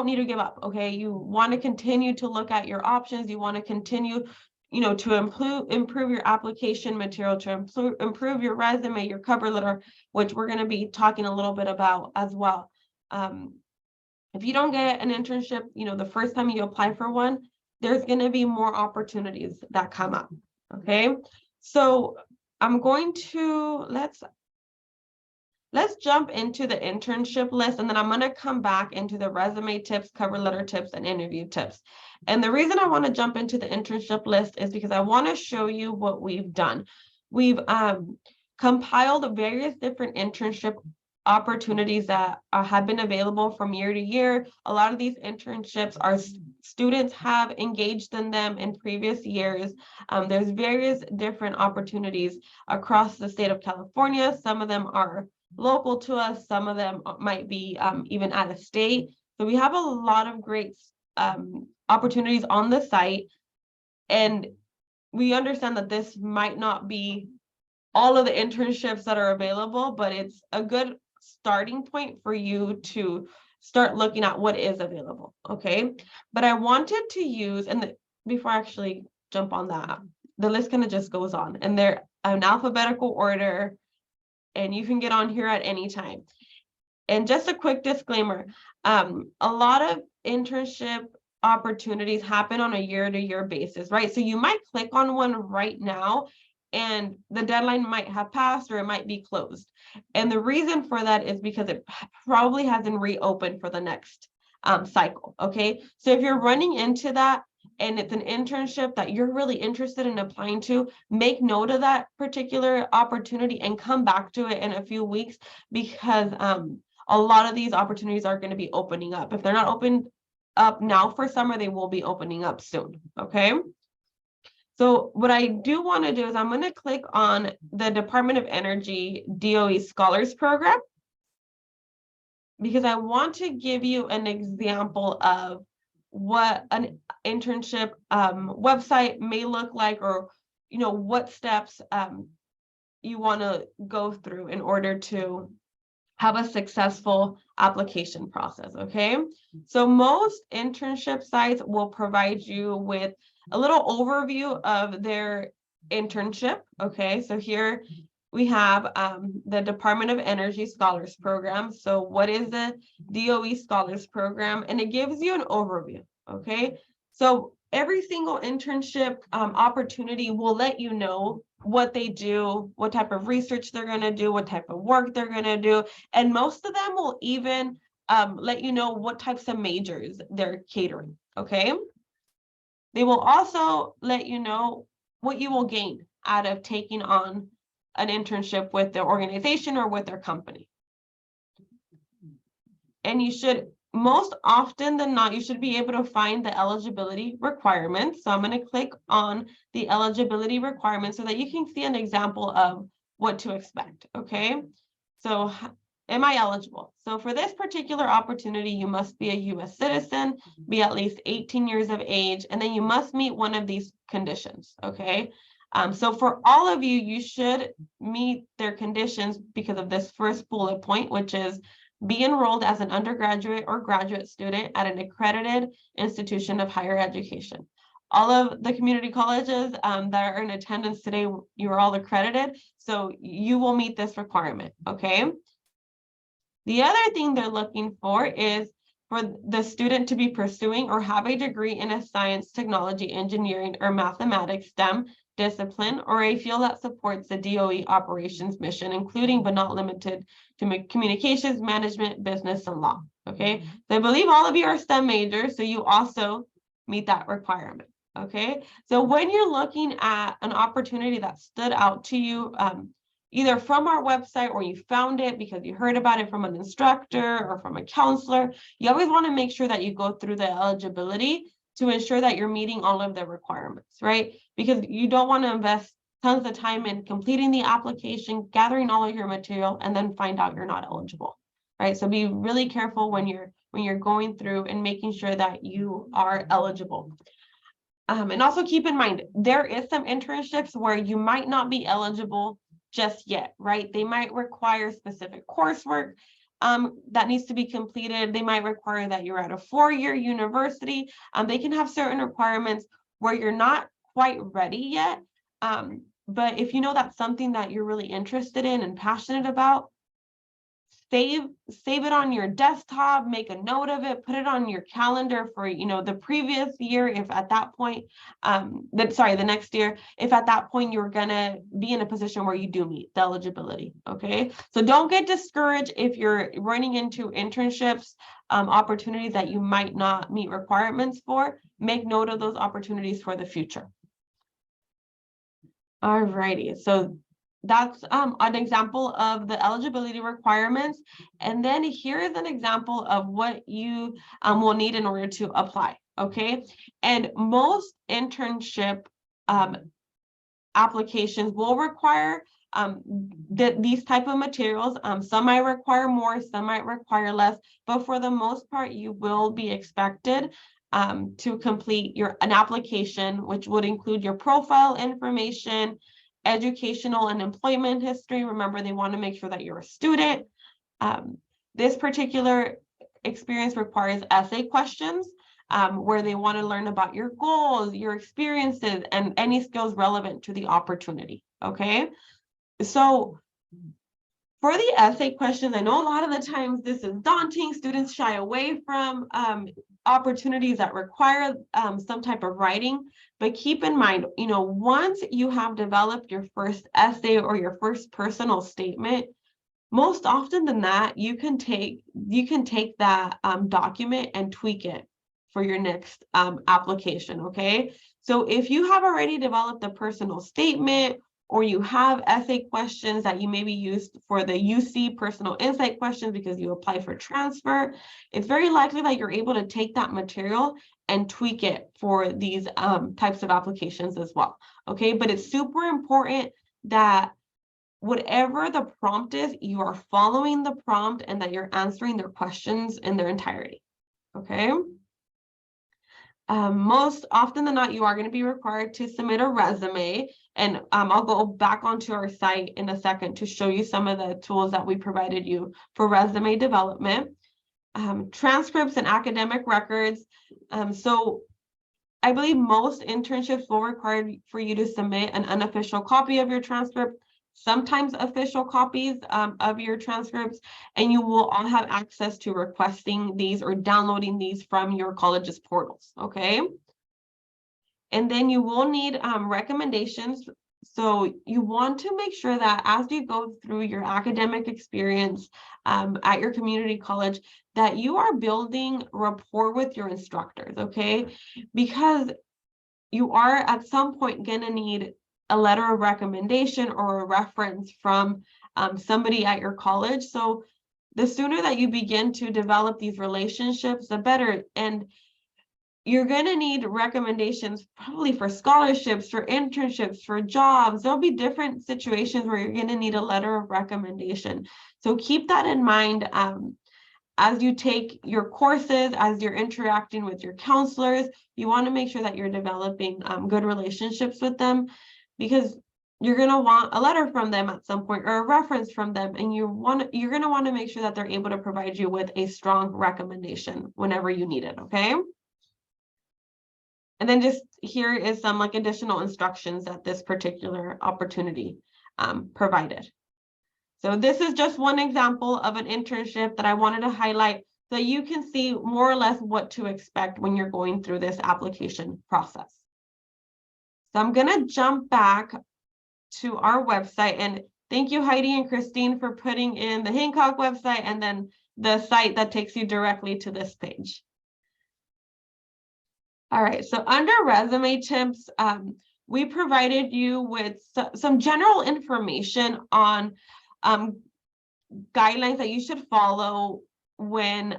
need to give up, okay? You want to continue to look at your options. You want to continue, you know, to improve your application material, to improve your resume, your cover letter, which we're going to be talking a little bit about as well. If you don't get an internship, you know, the first time you apply for one, there's going to be more opportunities that come up, okay? So I'm going to, let's jump into the internship list, and then I'm going to come back into the resume tips, cover letter tips, and interview tips. And the reason I want to jump into the internship list is because I want to show you what we've done. We've compiled various different internship opportunities that have been available from year to year. A lot of these internships are students have engaged in them in previous years. There's various different opportunities across the state of California. Some of them are local to us. Some of them might be even out of state. So we have a lot of great opportunities on the site. And we understand that this might not be all of the internships that are available, but it's a good starting point for you to start looking at what is available, okay? But I wanted to use, and before I actually jump on that, the list kind of just goes on, and they're in alphabetical order, and you can get on here at any time. And just a quick disclaimer, a lot of internship opportunities happen on a year-to-year basis, right? So you might click on one right now, and the deadline might have passed or it might be closed. And the reason for that is because it probably hasn't reopened for the next cycle, okay? So if you're running into that and it's an internship that you're really interested in applying to, make note of that particular opportunity and come back to it in a few weeks, because a lot of these opportunities are going to be opening up. If they're not opened up now for summer, they will be opening up soon, okay? So what I do want to do is I'm going to click on the Department of Energy DOE Scholars Program, because I want to give you an example of what an internship website may look like, or you know, what steps you want to go through in order to have a successful application process, okay? So most internship sites will provide you with a little overview of their internship, okay? So here we have the Department of Energy Scholars Program. So what is the DOE Scholars Program? And it gives you an overview, okay? So every single internship opportunity will let you know what they do, what type of research they're going to do, what type of work they're going to do. And most of them will even let you know what types of majors they're catering, okay? They will also let you know what you will gain out of taking on an internship with their organization or with their company. And you should, most often than not, you should be able to find the eligibility requirements. So I'm going to click on the eligibility requirements so that you can see an example of what to expect, okay? So am I eligible? So for this particular opportunity, you must be a US citizen, be at least 18 years of age, and then you must meet one of these conditions, okay? So for all of you, you should meet their conditions because of this first bullet point, which is be enrolled as an undergraduate or graduate student at an accredited institution of higher education. All of the community colleges that are in attendance today, you're all accredited, so you will meet this requirement, okay? The other thing they're looking for is for the student to be pursuing or have a degree in a science, technology, engineering, or mathematics, STEM discipline, or a field that supports the DOE operations mission, including but not limited to communications, management, business, and law. Okay, so I believe all of you are STEM majors, so you also meet that requirement. Okay, so when you're looking at an opportunity that stood out to you, either from our website or you found it because you heard about it from an instructor or from a counselor, you always want to make sure that you go through the eligibility to ensure that you're meeting all of the requirements, right? Because you don't want to invest tons of time in completing the application, gathering all of your material, and then find out you're not eligible, right? So be really careful when you're going through and making sure that you are eligible. And also keep in mind, there is some internships where you might not be eligible just yet, right? They might require specific coursework that needs to be completed. They might require that you're at a 4-year university. They can have certain requirements where you're not quite ready yet. But if you know that's something that you're really interested in and passionate about, save it on your desktop, make a note of it, put it on your calendar for, the previous year, if at that point, the next year, if at that point you're gonna be in a position where you do meet the eligibility. Okay, so don't get discouraged if you're running into internships, opportunities that you might not meet requirements for. Make note of those opportunities for the future. All righty, so that's an example of the eligibility requirements. And then here is an example of what you will need in order to apply, okay? And most internship applications will require these type of materials. Some might require more, some might require less, but for the most part, you will be expected to complete an application, which would include your profile information, educational and employment history. Remember, they want to make sure that you're a student. This particular experience requires essay questions where they want to learn about your goals, your experiences, and any skills relevant to the opportunity. Okay, so for the essay questions, I know a lot of the times this is daunting. Students shy away from opportunities that require some type of writing, but keep in mind, once you have developed your first essay or your first personal statement, most often than that, you can take that document and tweak it for your next application. Okay, so if you have already developed a personal statement, or you have essay questions that you maybe used for the UC personal insight questions because you apply for transfer, it's very likely that you're able to take that material and tweak it for these types of applications as well. Okay, but it's super important that whatever the prompt is, you are following the prompt and that you're answering their questions in their entirety. Okay. Most often than not, you are going to be required to submit a resume, and I'll go back onto our site in a second to show you some of the tools that we provided you for resume development. Transcripts and academic records. So I believe most internships will require for you to submit an unofficial copy of your transcript, sometimes official copies of your transcripts, and you will all have access to requesting these or downloading these from your college's portals, okay? And then you will need recommendations. So you want to make sure that as you go through your academic experience at your community college, that you are building rapport with your instructors, okay? Because you are at some point gonna need a letter of recommendation or a reference from somebody at your college. So the sooner that you begin to develop these relationships, the better. And you're going to need recommendations probably for scholarships, for internships, for jobs. There'll be different situations where you're going to need a letter of recommendation. So keep that in mind as you take your courses, as you're interacting with your counselors. You want to make sure that you're developing good relationships with them, because you're going to want a letter from them at some point or a reference from them, and you're going to want to make sure that they're able to provide you with a strong recommendation whenever you need it. Okay. And then just here is some additional instructions that this particular opportunity provided. So this is just one example of an internship that I wanted to highlight so you can see more or less what to expect when you're going through this application process. So I'm gonna jump back to our website, and thank you, Heidi and Christine, for putting in the Hancock website and then the site that takes you directly to this page. All right, so under resume tips, we provided you with some general information on guidelines that you should follow when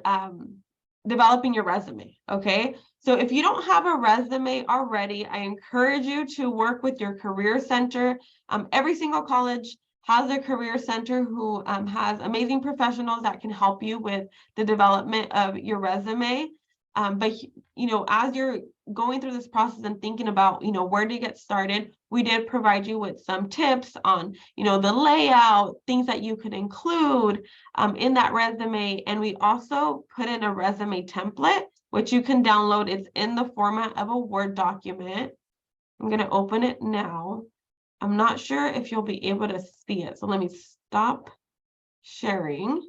developing your resume, okay? So if you don't have a resume already, I encourage you to work with your career center. Every single college has a career center who has amazing professionals that can help you with the development of your resume. But you know, as you're going through this process and thinking about, you know, where to get started, we did provide you with some tips on, you know, the layout, things that you could include in that resume. And we also put in a resume template, which you can download. It's in the format of a Word document. I'm going to open it now. I'm not sure if you'll be able to see it. So let me stop sharing.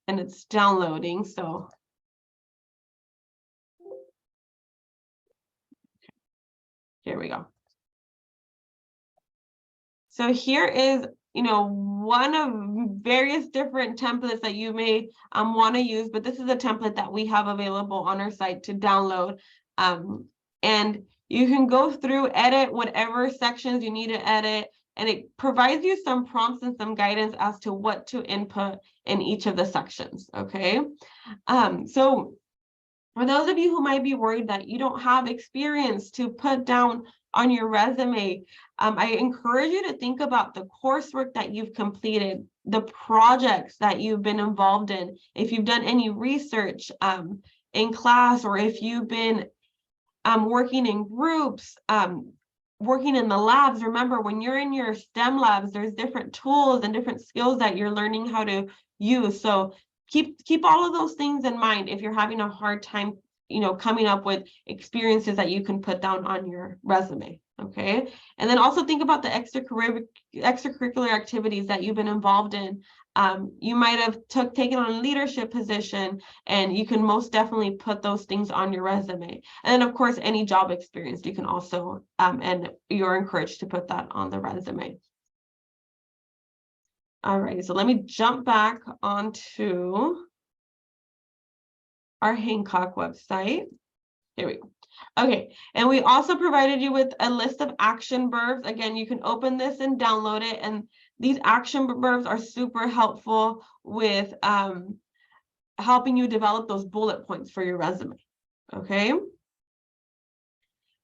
And it's downloading. So here we go. So here is, you know, one of various different templates that you may want to use, but this is a template that we have available on our site to download. And you can go through, edit whatever sections you need to edit, and it provides you some prompts and some guidance as to what to input in each of the sections, okay? So for those of you who might be worried that you don't have experience to put down on your resume, I encourage you to think about the coursework that you've completed, the projects that you've been involved in, if you've done any research in class, or if you've been working in groups, working in the labs. Remember, when you're in your STEM labs, there's different tools and different skills that you're learning how to use. So keep all of those things in mind if you're having a hard time, you know, coming up with experiences that you can put down on your resume, okay? And then also think about the extracurricular activities that you've been involved in. You might have taken on a leadership position, and you can most definitely put those things on your resume. And then of course, any job experience you can also, and you're encouraged to put that on the resume. All right, so let me jump back onto our Hancock website. Here we go. Okay, and we also provided you with a list of action verbs. Again, you can open this and download it, and these action verbs are super helpful with helping you develop those bullet points for your resume, okay? And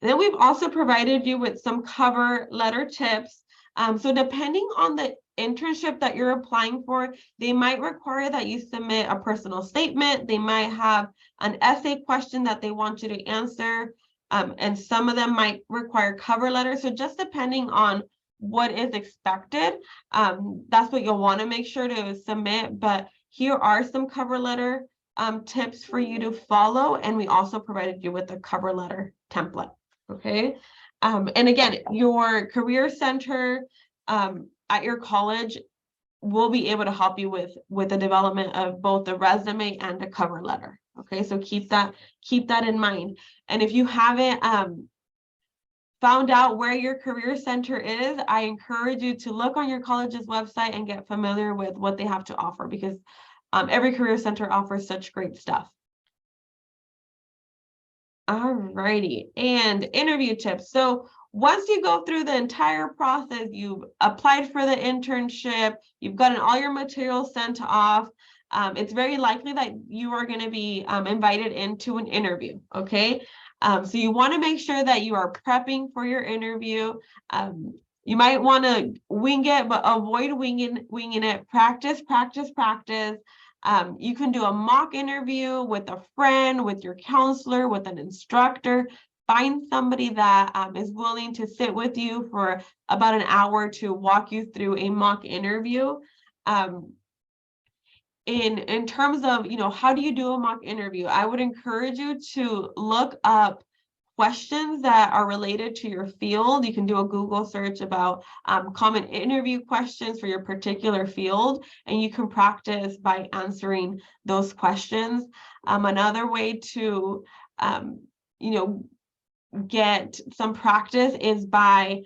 then we've also provided you with some cover letter tips. So depending on the internship that you're applying for, they might require that you submit a personal statement. They might have an essay question that they want you to answer. And some of them might require cover letters. So just depending on what is expected, that's what you'll want to make sure to submit. But here are some cover letter tips for you to follow. And we also provided you with a cover letter template. Okay. And again, your career center at your college will be able to help you with the development of both the resume and a cover letter. Okay, so keep that in mind. And if you haven't found out where your career center is, I encourage you to look on your college's website and get familiar with what they have to offer, because every career center offers such great stuff. All righty, and interview tips. So once you go through the entire process, you've applied for the internship, you've gotten all your materials sent off, it's very likely that you are going to be invited into an interview, okay? So you want to make sure that you are prepping for your interview. You might want to wing it, but avoid winging it. Practice, practice, practice. You can do a mock interview with a friend, with your counselor, with an instructor. Find somebody that is willing to sit with you for about an hour to walk you through a mock interview. In terms of, you know, how do you do a mock interview? I would encourage you to look up questions that are related to your field. You can do a Google search about common interview questions for your particular field, and you can practice by answering those questions. Another way to, you know, get some practice is by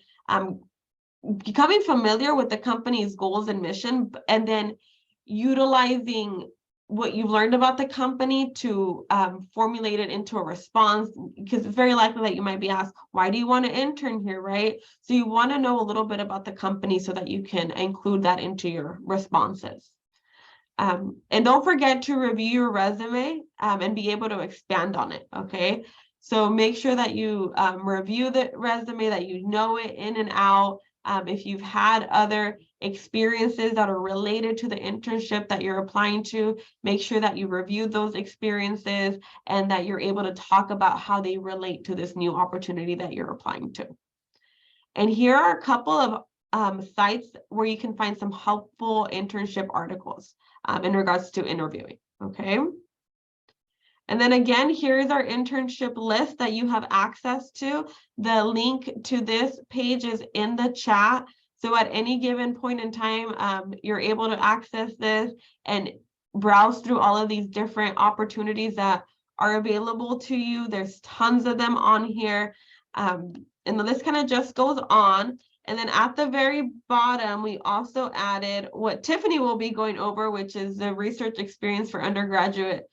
becoming familiar with the company's goals and mission, and then utilizing what you've learned about the company to formulate it into a response, because it's very likely that you might be asked, why do you want to intern here, right? So you want to know a little bit about the company so that you can include that into your responses. And don't forget to review your resume and be able to expand on it, okay? So make sure that you review the resume, that you know it in and out. If you've had other experiences that are related to the internship that you're applying to, make sure that you review those experiences and that you're able to talk about how they relate to this new opportunity that you're applying to. And here are a couple of sites where you can find some helpful internship articles in regards to interviewing, okay? And then again, here's our internship list that you have access to. The link to this page is in the chat. So at any given point in time, you're able to access this and browse through all of these different opportunities that are available to you. There's tons of them on here. And the list kind of just goes on. And then at the very bottom, we also added what Tiffany will be going over, which is the research experience for undergraduate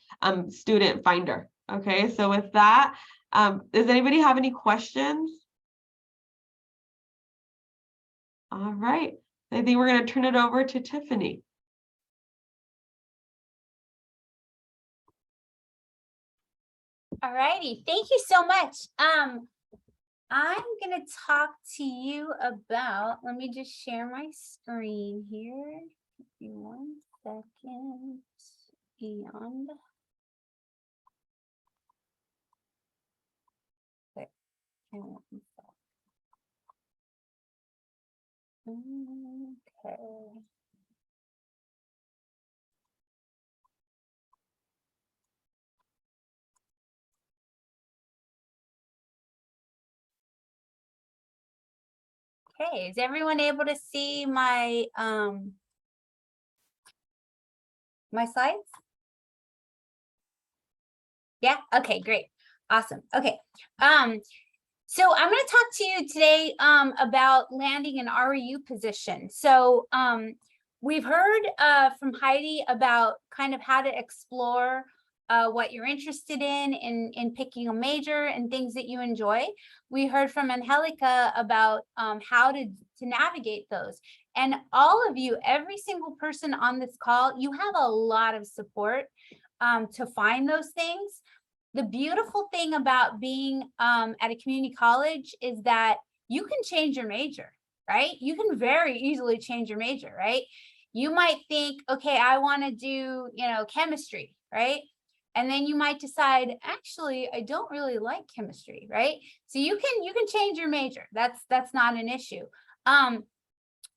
student finder. Okay, so with that, does anybody have any questions? All right, I think we're going to turn it over to Tiffany. All righty, thank you so much. I'm going to talk to you about, let me just share my screen here. Give me 1 second. And okay. Okay. Okay, is everyone able to see my my slides? Yeah, okay, great. Awesome. Okay. So I'm going to talk to you today about landing an REU position. So we've heard from Heidi about kind of how to explore what you're interested in picking a major and things that you enjoy. We heard from Angelica about how to navigate those. And all of you, every single person on this call, you have a lot of support to find those things. The beautiful thing about being at a community college is that you can change your major, right? You can very easily change your major, right? You might think, okay, I want to do, chemistry, right? And then you might decide, actually, I don't really like chemistry, right? So you can change your major. That's not an issue.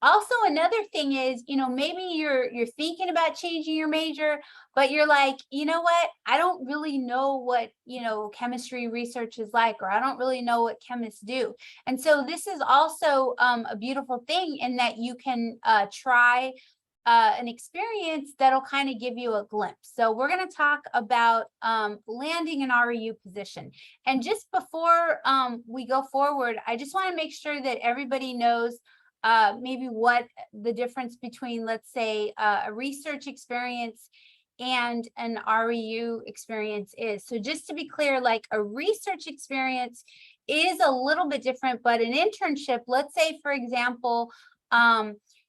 Also, another thing is, maybe you're thinking about changing your major, but you're like, you know what? I don't really know what, chemistry research is like, or I don't really know what chemists do. And so this is also a beautiful thing in that you can try an experience that'll kind of give you a glimpse. So we're going to talk about landing an REU position. And just before we go forward, I just want to make sure that everybody knows maybe what the difference between, let's say, a research experience and an REU experience is. So just to be clear, like a research experience is a little bit different, but an internship, let's say, for example,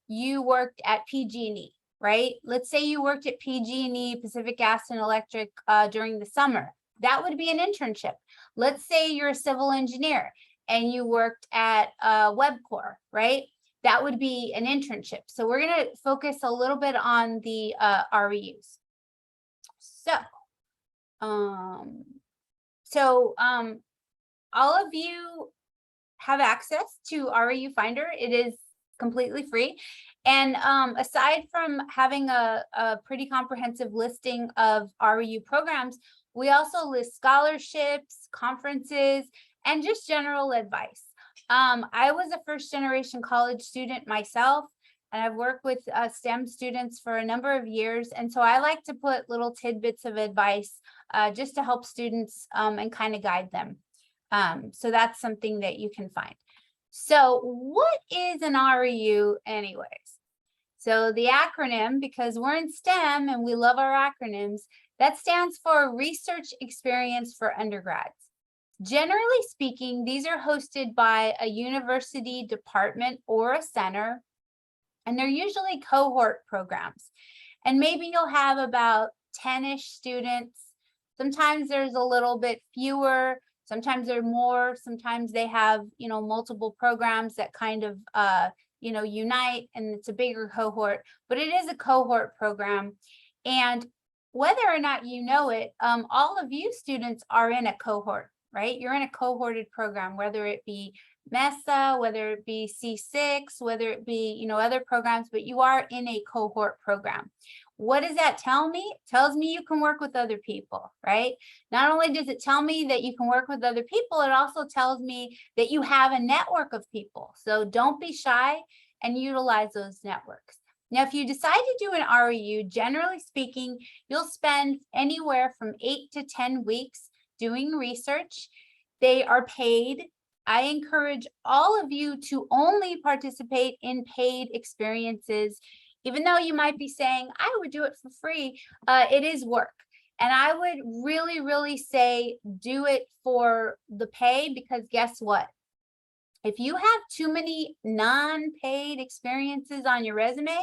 you worked at PG&E, right? Let's say you worked at PG&E, Pacific Gas and Electric, during the summer. That would be an internship. Let's say you're a civil engineer and you worked at WebCore, right? That would be an internship. So we're going to focus a little bit on the REUs. So all of you have access to REU Finder. It is completely free. And aside from having a pretty comprehensive listing of REU programs, we also list scholarships, conferences, and just general advice. I was a first-generation college student myself, and I've worked with STEM students for a number of years. And so I like to put little tidbits of advice just to help students and kind of guide them. So that's something that you can find. So what is an REU anyways? So the acronym, because we're in STEM and we love our acronyms, that stands for Research Experience for Undergrads. Generally speaking, these are hosted by a university department or a center, and they're usually cohort programs. And maybe you'll have about 10-ish students. Sometimes there's a little bit fewer, sometimes there are more, sometimes they have, multiple programs that kind of, unite, and it's a bigger cohort, but it is a cohort program. And whether or not you know it, all of you students are in a cohort, right? You're in a cohorted program, whether it be MESA, whether it be C6, whether it be, other programs, but you are in a cohort program. What does that tell me? It tells me you can work with other people, right? Not only does it tell me that you can work with other people, it also tells me that you have a network of people. So don't be shy and utilize those networks. Now, if you decide to do an REU, generally speaking, you'll spend anywhere from 8 to 10 weeks doing research. They are paid. I encourage all of you to only participate in paid experiences. Even though you might be saying, I would do it for free, it is work. And I would really, really say do it for the pay, because guess what? If you have too many non-paid experiences on your resume,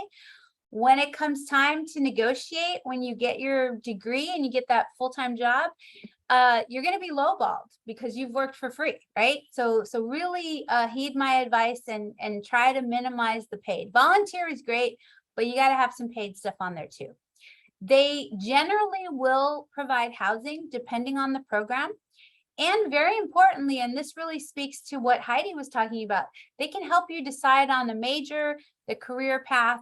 when it comes time to negotiate, when you get your degree and you get that full-time job, you're going to be lowballed because you've worked for free, right? So really heed my advice and try to minimize the paid. Volunteer is great, but you got to have some paid stuff on there too. They generally will provide housing depending on the program. And very importantly, and this really speaks to what Heidi was talking about, they can help you decide on the major, the career path,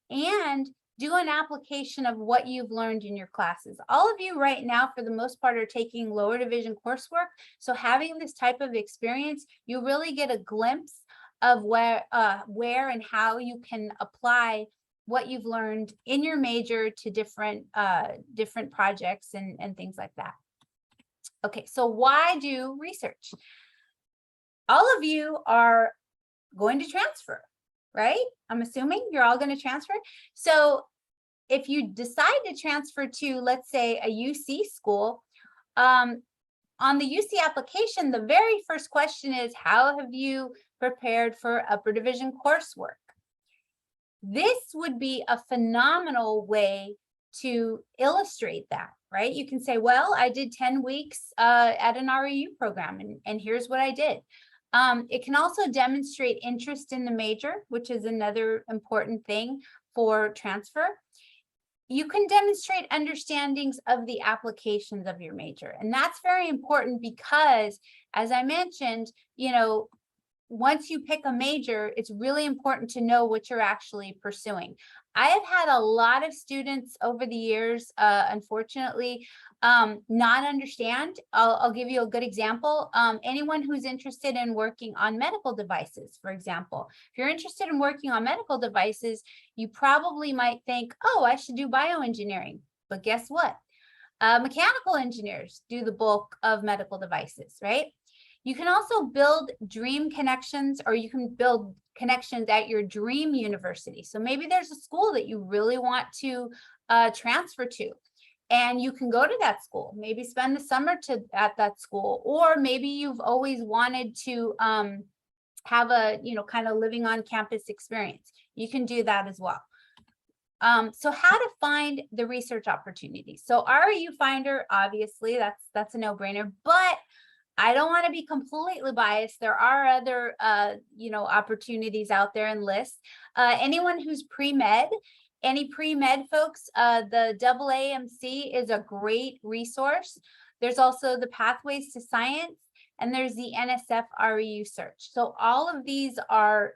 and do an application of what you've learned in your classes. All of you right now, for the most part, are taking lower division coursework. So having this type of experience, you really get a glimpse of where and how you can apply what you've learned in your major to different projects and things like that. Okay, so why do research? All of you are going to transfer, right? I'm assuming you're all going to transfer. So if you decide to transfer to, let's say, a UC school, on the UC application, the very first question is, how have you prepared for upper division coursework? This would be a phenomenal way to illustrate that, right? You can say, well, I did 10 weeks at an REU program, and here's what I did. It can also demonstrate interest in the major, which is another important thing for transfer. You can demonstrate understandings of the applications of your major. And that's very important because, as I mentioned, once you pick a major, it's really important to know what you're actually pursuing. I have had a lot of students over the years, unfortunately, not understand. I'll give you a good example. Anyone who's interested in working on medical devices, for example, if you're interested in working on medical devices, you probably might think, oh, I should do bioengineering. But guess what? Mechanical engineers do the bulk of medical devices, right? You can also build dream connections, or you can build connections at your dream university. So maybe there's a school that you really want to transfer to, and you can go to that school, maybe spend the summer at that school, or maybe you've always wanted to have a, kind of living on campus experience. You can do that as well. So how to find the research opportunities. So REU Finder, obviously, that's a no-brainer, but I don't want to be completely biased. There are other, opportunities out there and lists. Anyone who's pre-med, any pre-med folks, the AAMC is a great resource. There's also the Pathways to Science, and there's the NSF REU Search. So all of these are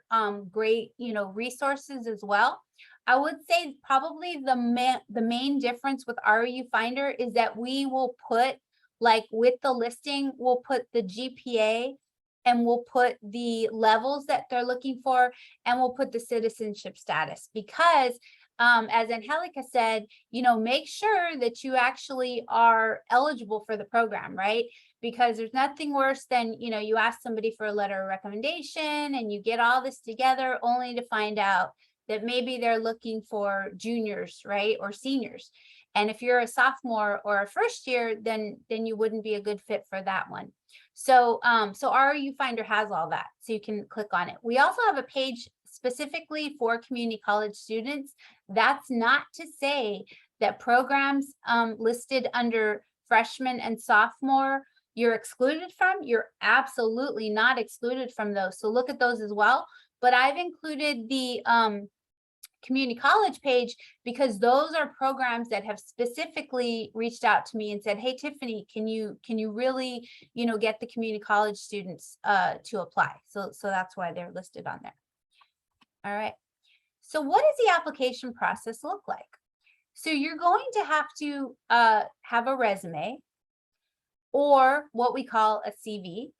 great, resources as well. I would say probably the main difference with REU Finder is that we will put, like with the listing, we'll put the GPA, and we'll put the levels that they're looking for, and we'll put the citizenship status, because as Angelica said, make sure that you actually are eligible for the program, right? because there's nothing worse than, you know, you ask somebody for a letter of recommendation and you get all this together only to find out that maybe they're looking for juniors, right, or seniors. And if you're a sophomore or a first year, then you wouldn't be a good fit for that one. So RU Finder has all that, so you can click on it. We also have a page specifically for community college students. That's not to say that programs listed under freshman and sophomore you're excluded from. You're absolutely not excluded from those. So look at those as well. But I've included the community college page because those are programs that have specifically reached out to me and said, hey, Tiffany, can you really, you know, get the community college students to apply? So that's why they're listed on there. All right. So what does the application process look like? So you're going to have a resume, or what we call a CV.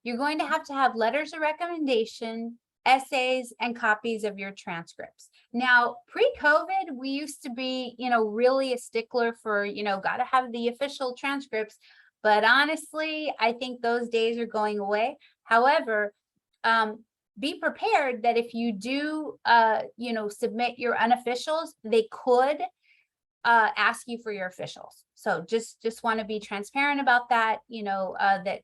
You're going to have letters of recommendation, essays, and copies of your transcripts. Now, pre-COVID, we used to be, you know, really a stickler for, you know, got to have the official transcripts. But honestly, I think those days are going away. However, be prepared that if you do, you know, submit your unofficials, they could ask you for your officials. So just want to be transparent about that, you know, that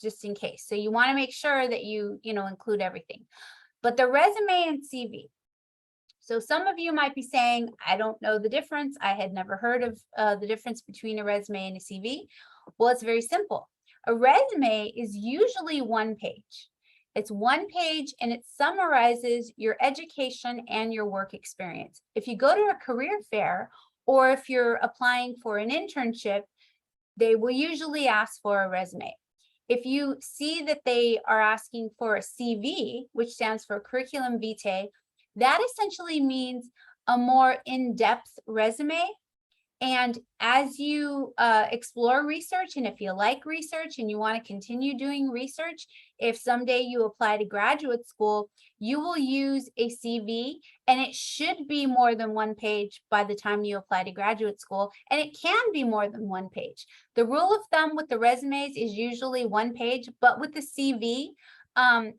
just in case. So you want to make sure that you know, include everything. But the resume and CV. So some of you might be saying, I don't know the difference. I had never heard of the difference between a resume and a CV. Well, it's very simple. A resume is usually one page. It's one page and it summarizes your education and your work experience. If you go to a career fair, or if you're applying for an internship, they will usually ask for a resume. If you see that they are asking for a CV, which stands for curriculum vitae, that essentially means a more in-depth resume. And as you explore research, and if you like research and you want to continue doing research, if someday you apply to graduate school, you will use a CV, and it should be more than one page by the time you apply to graduate school, and it can be more than one page. The rule of thumb with the resumes is usually one page, but with the CV,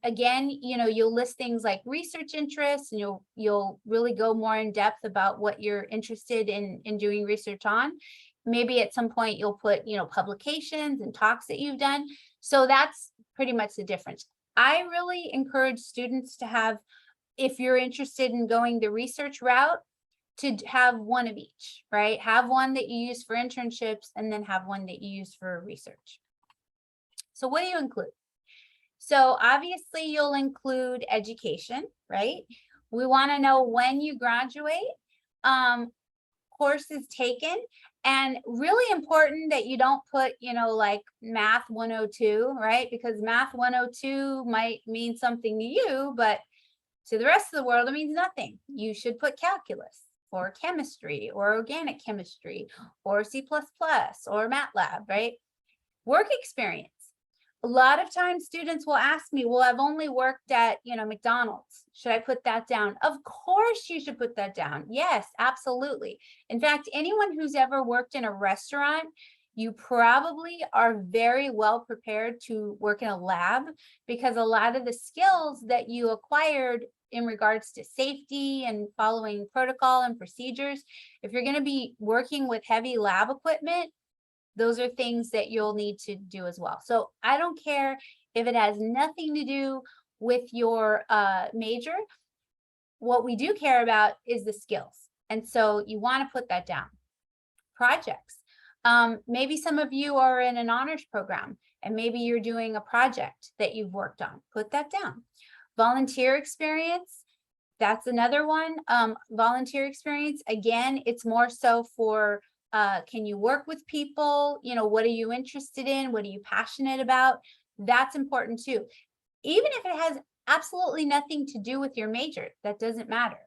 again, you know, you'll list things like research interests, and you'll really go more in depth about what you're interested in doing research on. Maybe at some point you'll put, you know, publications and talks that you've done. So that's pretty much the difference. I really encourage students to have, if you're interested in going the research route, to have one of each, right? Have one that you use for internships and then have one that you use for research. So what do you include? So obviously you'll include education, right? We want to know when you graduate, courses taken, and really important that you don't put, you know, like math 102, right? Because math 102 might mean something to you, but to the rest of the world, it means nothing. You should put calculus or chemistry or organic chemistry or C++ or MATLAB, right? Work experience. A lot of times students will ask me, well, I've only worked at, you know, McDonald's. Should I put that down? Of course you should put that down. Yes, absolutely. In fact, anyone who's ever worked in a restaurant, you probably are very well prepared to work in a lab, because a lot of the skills that you acquired in regards to safety and following protocol and procedures, if you're going to be working with heavy lab equipment, those are things that you'll need to do as well. So I don't care if it has nothing to do with your major. What we do care about is the skills. And so you want to put that down. Projects. Maybe some of you are in an honors program and maybe you're doing a project that you've worked on. Put that down. Volunteer experience. That's another one. Volunteer experience. Again, it's more so for can you work with people? You know, what are you interested in? What are you passionate about? That's important too. Even if it has absolutely nothing to do with your major, that doesn't matter.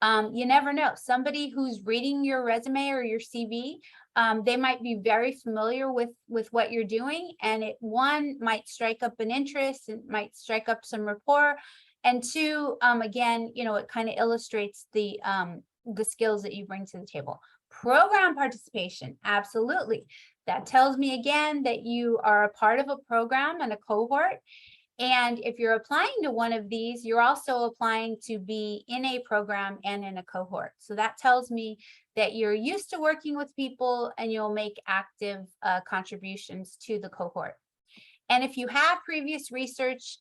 You never know. Somebody who's reading your resume or your CV, they might be very familiar with what you're doing, and one might strike up an interest, it might strike up some rapport, and two, again, you know, it kind of illustrates the skills that you bring to the table. Program participation, absolutely. That tells me again that you are a part of a program and a cohort. And if you're applying to one of these, you're also applying to be in a program and in a cohort. So that tells me that you're used to working with people and you'll make active contributions to the cohort. And if you have previous research,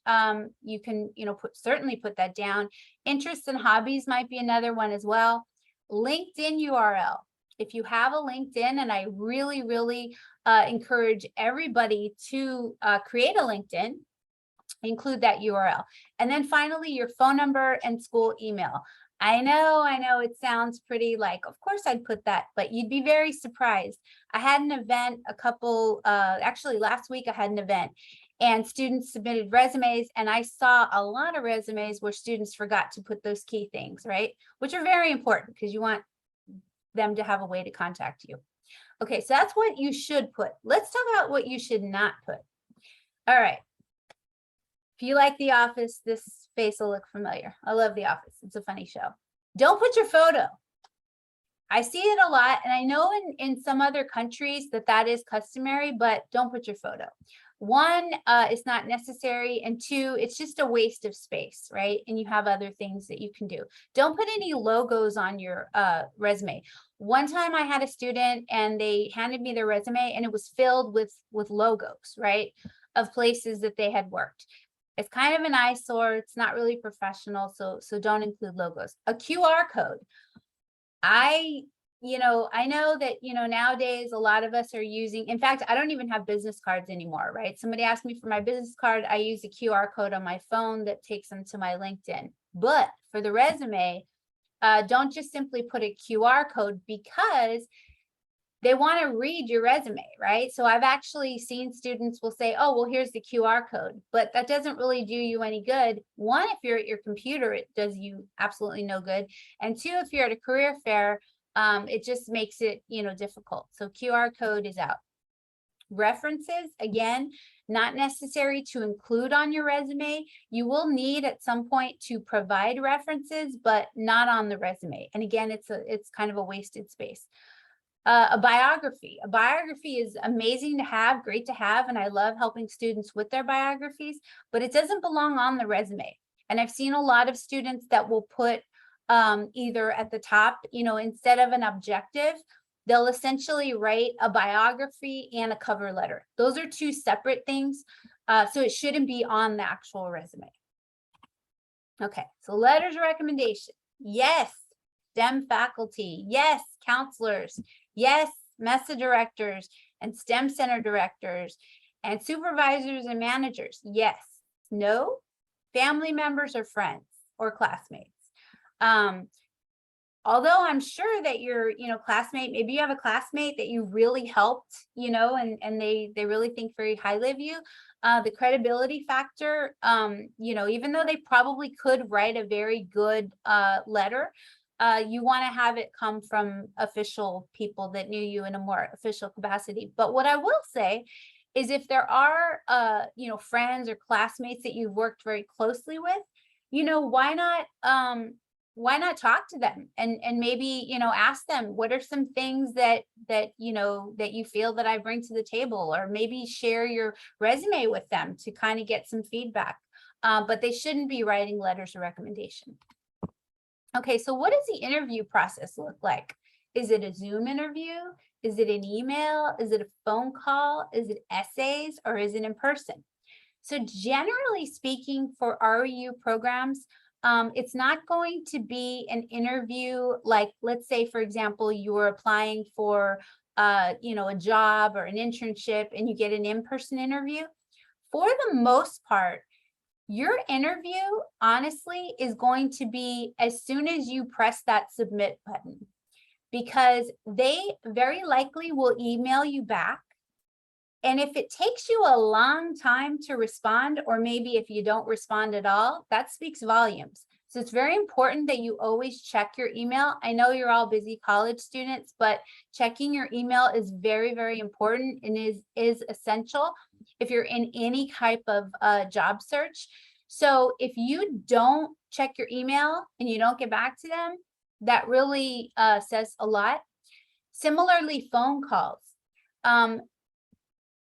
you can, certainly put that down. Interests and hobbies might be another one as well. LinkedIn URL. If you have a LinkedIn, and I really, really encourage everybody to create a LinkedIn, include that URL. And then finally, your phone number and school email. I know it sounds pretty like, of course I'd put that, but you'd be very surprised. I had an event actually last week I had an event and students submitted resumes, and I saw a lot of resumes where students forgot to put those key things, right? Which are very important because you want them to have a way to contact you. Okay, so that's what you should put. Let's talk about what you should not put. All right. If you like The Office, this face will look familiar. I love The Office. It's a funny show. Don't put your photo. I see it a lot, and I know in some other countries that is customary, but don't put your photo. One, it's not necessary, and two, it's just a waste of space, right? And you have other things that you can do. Don't put any logos on your resume. One time I had a student and they handed me their resume and it was filled with logos, right? Of places that they had worked. It's kind of an eyesore. It's not really professional. So don't include logos. A QR code. I know that, nowadays a lot of us are using, in fact, I don't even have business cards anymore, right? Somebody asked me for my business card. I use a QR code on my phone that takes them to my LinkedIn. But for the resume, don't just simply put a QR code because they want to read your resume, right? So I've actually seen students will say, oh, well, here's the QR code, but that doesn't really do you any good. One, if you're at your computer, it does you absolutely no good. And two, if you're at a career fair, it just makes it, difficult. So QR code is out. References, again, not necessary to include on your resume. You will need at some point to provide references, but not on the resume. And again, it's kind of a wasted space. A biography. A biography is amazing to have, great to have, and I love helping students with their biographies, but it doesn't belong on the resume. And I've seen a lot of students that will put either at the top, instead of an objective, they'll essentially write a biography and a cover letter. Those are two separate things, so it shouldn't be on the actual resume. Okay, so letters of recommendation. Yes, STEM faculty. Yes, counselors. Yes, MESA directors and STEM center directors and supervisors and managers. Yes. No, family members or friends or classmates. Although I'm sure that your, classmate, maybe you have a classmate that you really helped, and they really think very highly of you. The credibility factor, even though they probably could write a very good letter, you want to have it come from official people that knew you in a more official capacity. But what I will say is if there are, friends or classmates that you've worked very closely with, why not talk to them and maybe, ask them, what are some things that you feel that I bring to the table, or maybe share your resume with them to kind of get some feedback. But they shouldn't be writing letters of recommendation. Okay, so what does the interview process look like? Is it a Zoom interview? Is it an email? Is it a phone call? Is it essays, or is it in person? So generally speaking, for REU programs, it's not going to be an interview like, let's say, for example, you're applying for, a job or an internship and you get an in-person interview. For the most part, your interview, honestly, is going to be as soon as you press that submit button, because they very likely will email you back. And if it takes you a long time to respond, or maybe if you don't respond at all, that speaks volumes. So it's very important that you always check your email. I know you're all busy college students, but checking your email is very, very important and is essential if you're in any type of job search. So if you don't check your email and you don't get back to them, that really says a lot. Similarly, phone calls.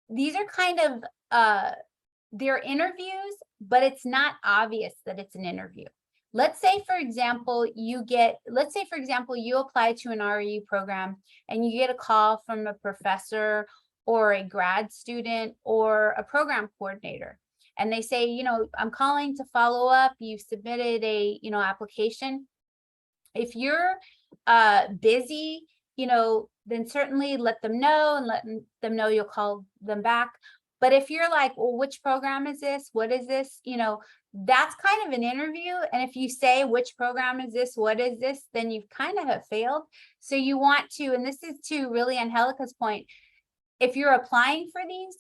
these are kind of, they're interviews, but it's not obvious that it's an interview. Let's say, for example, you apply to an REU program and you get a call from a professor or a grad student or a program coordinator. And they say, you know, I'm calling to follow up. You submitted a, you know, application. If you're busy, you know, then certainly let them know and let them know you'll call them back. But if you're like, well, which program is this? What is this? You know, that's kind of an interview. And if you say, which program is this? What is this? Then you kind of have failed. So you want to, and this is to really Angelica's point, if you're applying for these,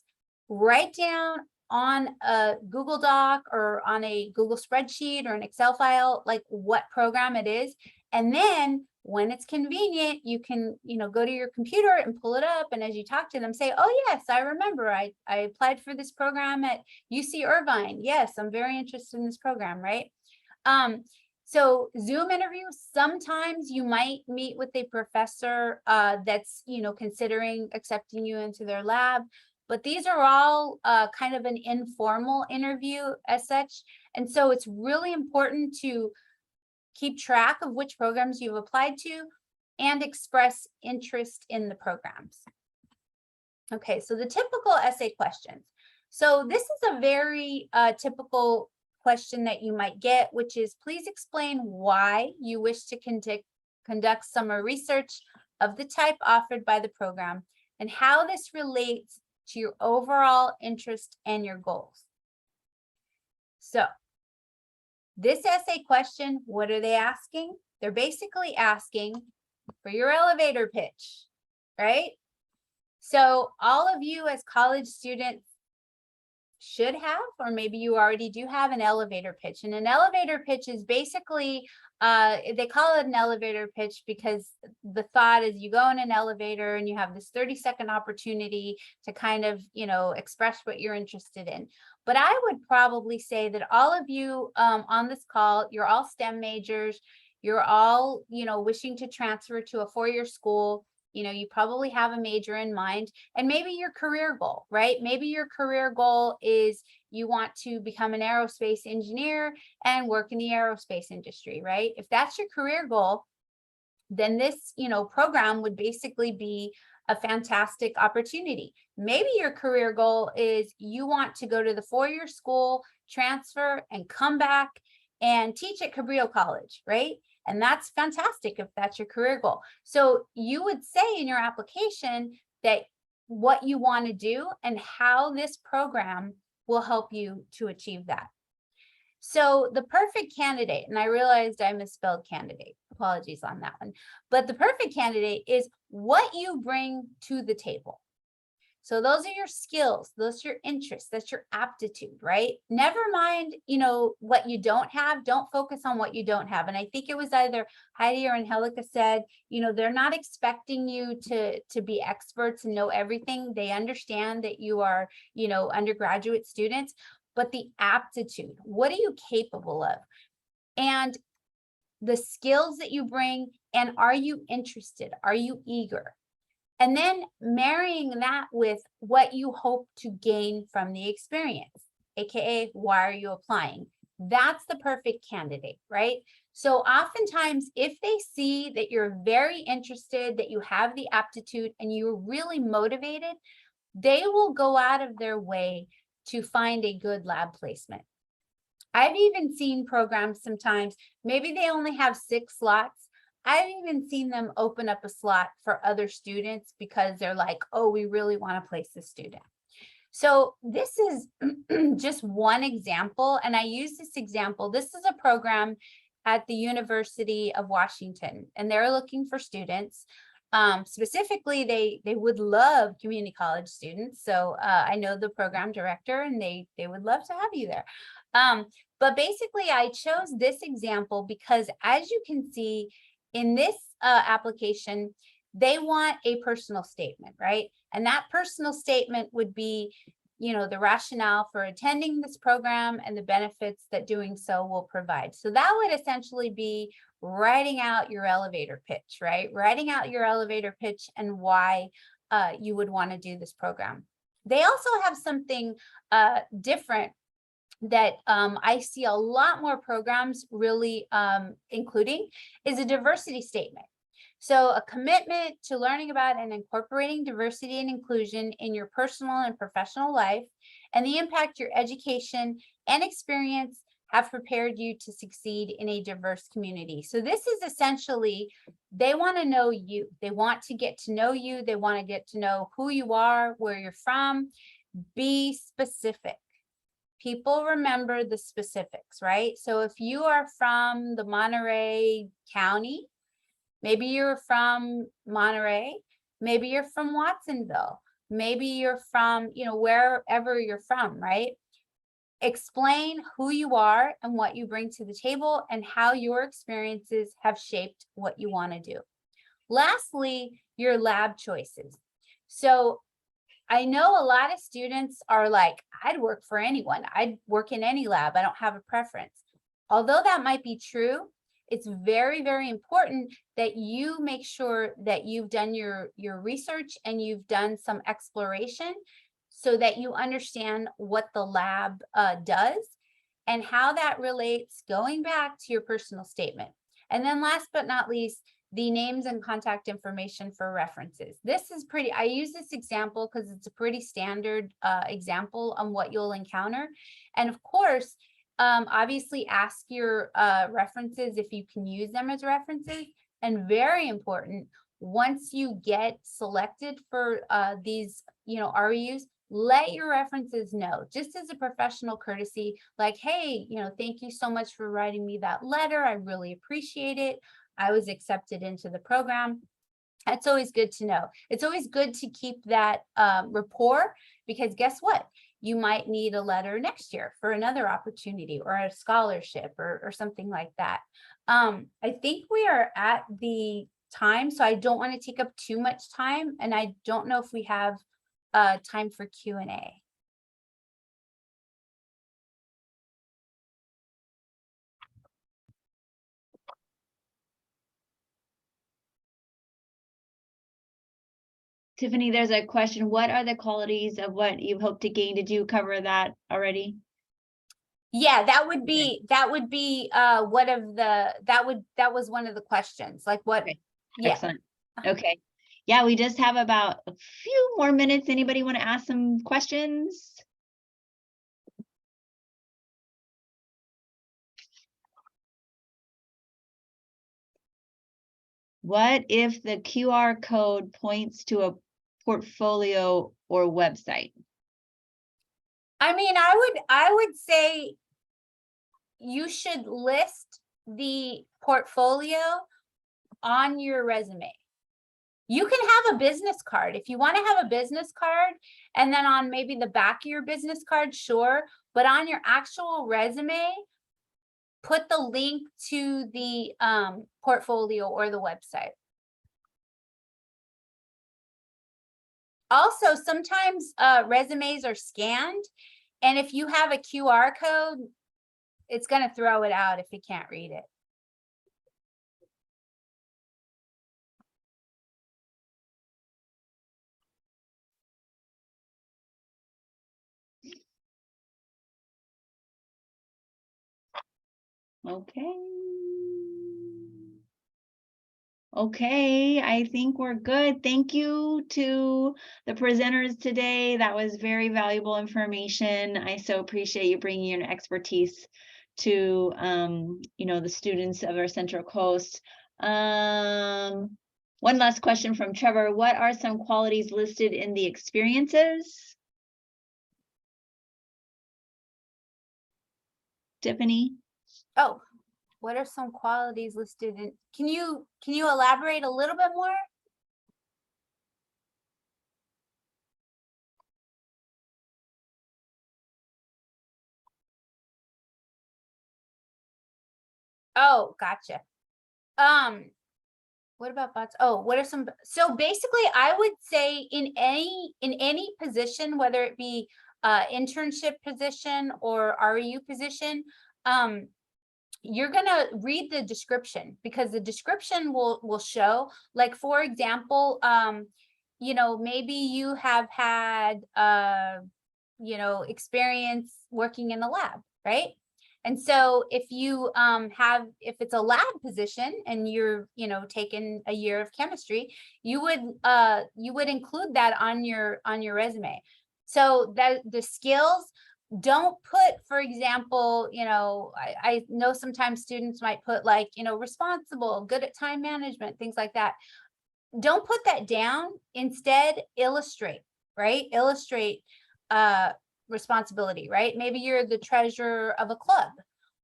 write down on a Google Doc or on a Google spreadsheet or an Excel file, like what program it is. And then when it's convenient, you can, you know, go to your computer and pull it up. And as you talk to them, say, oh, yes, I remember I applied for this program at UC Irvine. Yes, I'm very interested in this program, right? So Zoom interviews, sometimes you might meet with a professor that's, you know, considering accepting you into their lab. But these are all kind of an informal interview as such. And so it's really important to keep track of which programs you've applied to and express interest in the programs. Okay, so the typical essay questions. So this is a very typical question that you might get, which is, please explain why you wish to conduct summer research of the type offered by the program and how this relates to your overall interest and your goals. So this essay question, what are they asking? They're basically asking for your elevator pitch, right? So all of you as college students should have, or maybe you already do have, an elevator pitch. And an elevator pitch is basically, they call it an elevator pitch because the thought is you go in an elevator and you have this 30-second opportunity to kind of, you know, express what you're interested in. But I would probably say that all of you on this call, you're all STEM majors, you're all, you know, wishing to transfer to a four-year school. You know, you probably have a major in mind, and maybe your career goal, right? Maybe your career goal is you want to become an aerospace engineer and work in the aerospace industry, right? If that's your career goal, then this, you know, program would basically be a fantastic opportunity. Maybe your career goal is you want to go to the four-year school, transfer, and come back and teach at Cabrillo College, right? And that's fantastic if that's your career goal. So you would say in your application that what you want to do and how this program will help you to achieve that. So the perfect candidate, and I realized I misspelled candidate, apologies on that one, but the perfect candidate is what you bring to the table. So those are your skills, those are your interests, that's your aptitude, right? Never mind, you know, what you don't have, don't focus on what you don't have. And I think it was either Heidi or Angelica said, you know, they're not expecting you to be experts and know everything. They understand that you are, you know, undergraduate students, but the aptitude, what are you capable of? And the skills that you bring, and are you interested? Are you eager? And then marrying that with what you hope to gain from the experience, AKA, why are you applying? That's the perfect candidate, right? So oftentimes, if they see that you're very interested, that you have the aptitude and you're really motivated, they will go out of their way to find a good lab placement. I've even seen programs sometimes, maybe they only have 6 slots. I've even seen them open up a slot for other students because they're like, oh, we really want to place this student. So this is just one example. And I use this example. This is a program at the University of Washington, and they're looking for students. Specifically, they would love community college students. So I know the program director, and they would love to have you there. But basically, I chose this example because, as you can see, in this application, they want a personal statement, right? And that personal statement would be, you know, the rationale for attending this program and the benefits that doing so will provide. So that would essentially be writing out your elevator pitch, right? Writing out your elevator pitch and why you would want to do this program. They also have something different that I see a lot more programs really including is a diversity statement. So a commitment to learning about and incorporating diversity and inclusion in your personal and professional life, and the impact your education and experience have prepared you to succeed in a diverse community. So this is essentially, they want to know you. They want to get to know you. They want to get to know who you are, where you're from. Be specific. People remember the specifics, right? So if you are from the Monterey County, maybe you're from Monterey, maybe you're from Watsonville, maybe you're from, you know, wherever you're from, right? Explain who you are and what you bring to the table and how your experiences have shaped what you want to do. Lastly, your lab choices. So I know a lot of students are like, I'd work for anyone. I'd work in any lab. I don't have a preference. Although that might be true, it's very, very important that you make sure that you've done your research and you've done some exploration so that you understand what the lab does and how that relates, going back to your personal statement. And then last but not least, the names and contact information for references. This is pretty, I use this example because it's a pretty standard example on what you'll encounter. And of course, obviously ask your references if you can use them as references. And very important, once you get selected for these, you know, REUs, let your references know, just as a professional courtesy, like, hey, you know, thank you so much for writing me that letter. I really appreciate it. I was accepted into the program. That's always good to know. It's always good to keep that rapport, because guess what? You might need a letter next year for another opportunity or a scholarship or something like that. I think we are at the time, so I don't want to take up too much time, and I don't know if we have time for Q&A. Tiffany, there's a question. What are the qualities of what you hope to gain? Did you cover that already? Yeah, that would be one of the, that was one of the questions, like what, Okay. yeah. Excellent. Okay. Yeah, we just have about a few more minutes. Anybody want to ask some questions? What if the QR code points to a portfolio or website? I mean, I would say you should list the portfolio on your resume. You can have a business card if you want to have a business card, and then on maybe the back of your business card, sure, but on your actual resume, put the link to the portfolio or the website. Also, sometimes resumes are scanned, and if you have a QR code, it's going to throw it out if you can't read it. Okay. Okay, I think we're good. Thank you to the presenters today. That was very valuable information. I so appreciate you bringing your expertise to, you know, the students of our Central Coast. One last question from Trevor. What are some qualities listed in the experiences? Tiffany? Oh, what are some qualities listed in? Can you elaborate a little bit more? Oh, gotcha. What about bots? Oh, what are some? So basically, I would say in any position, whether it be internship position or REU position, you're gonna read the description, because the description will show, like, for example, you know, maybe you have had, you know, experience working in the lab, right? And so if you if it's a lab position and you're, you know, taking a year of chemistry, you would include that on your resume. So that the skills, don't put, for example, you know, I know sometimes students might put like, you know, responsible, good at time management, things like that. Don't put that down. Instead, illustrate, right? Illustrate responsibility, right? Maybe you're the treasurer of a club,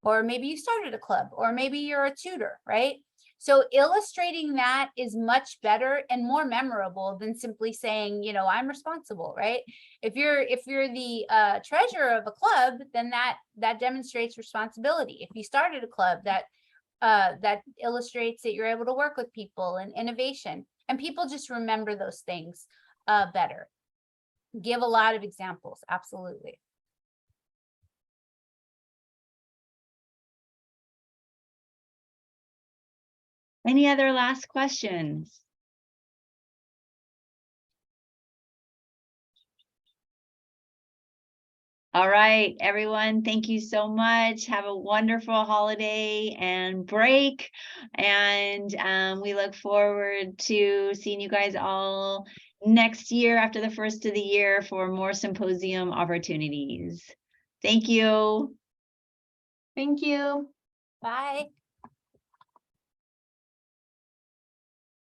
or maybe you started a club, or maybe you're a tutor, right? So illustrating that is much better and more memorable than simply saying, you know, I'm responsible, right? If you're the treasurer of a club, then that demonstrates responsibility. If you started a club, that illustrates that you're able to work with people and innovation, and people just remember those things better. Give a lot of examples, absolutely. Any other last questions? All right, everyone, thank you so much. Have a wonderful holiday and break. And we look forward to seeing you guys all next year after the first of the year for more symposium opportunities. Thank you. Thank you. Bye.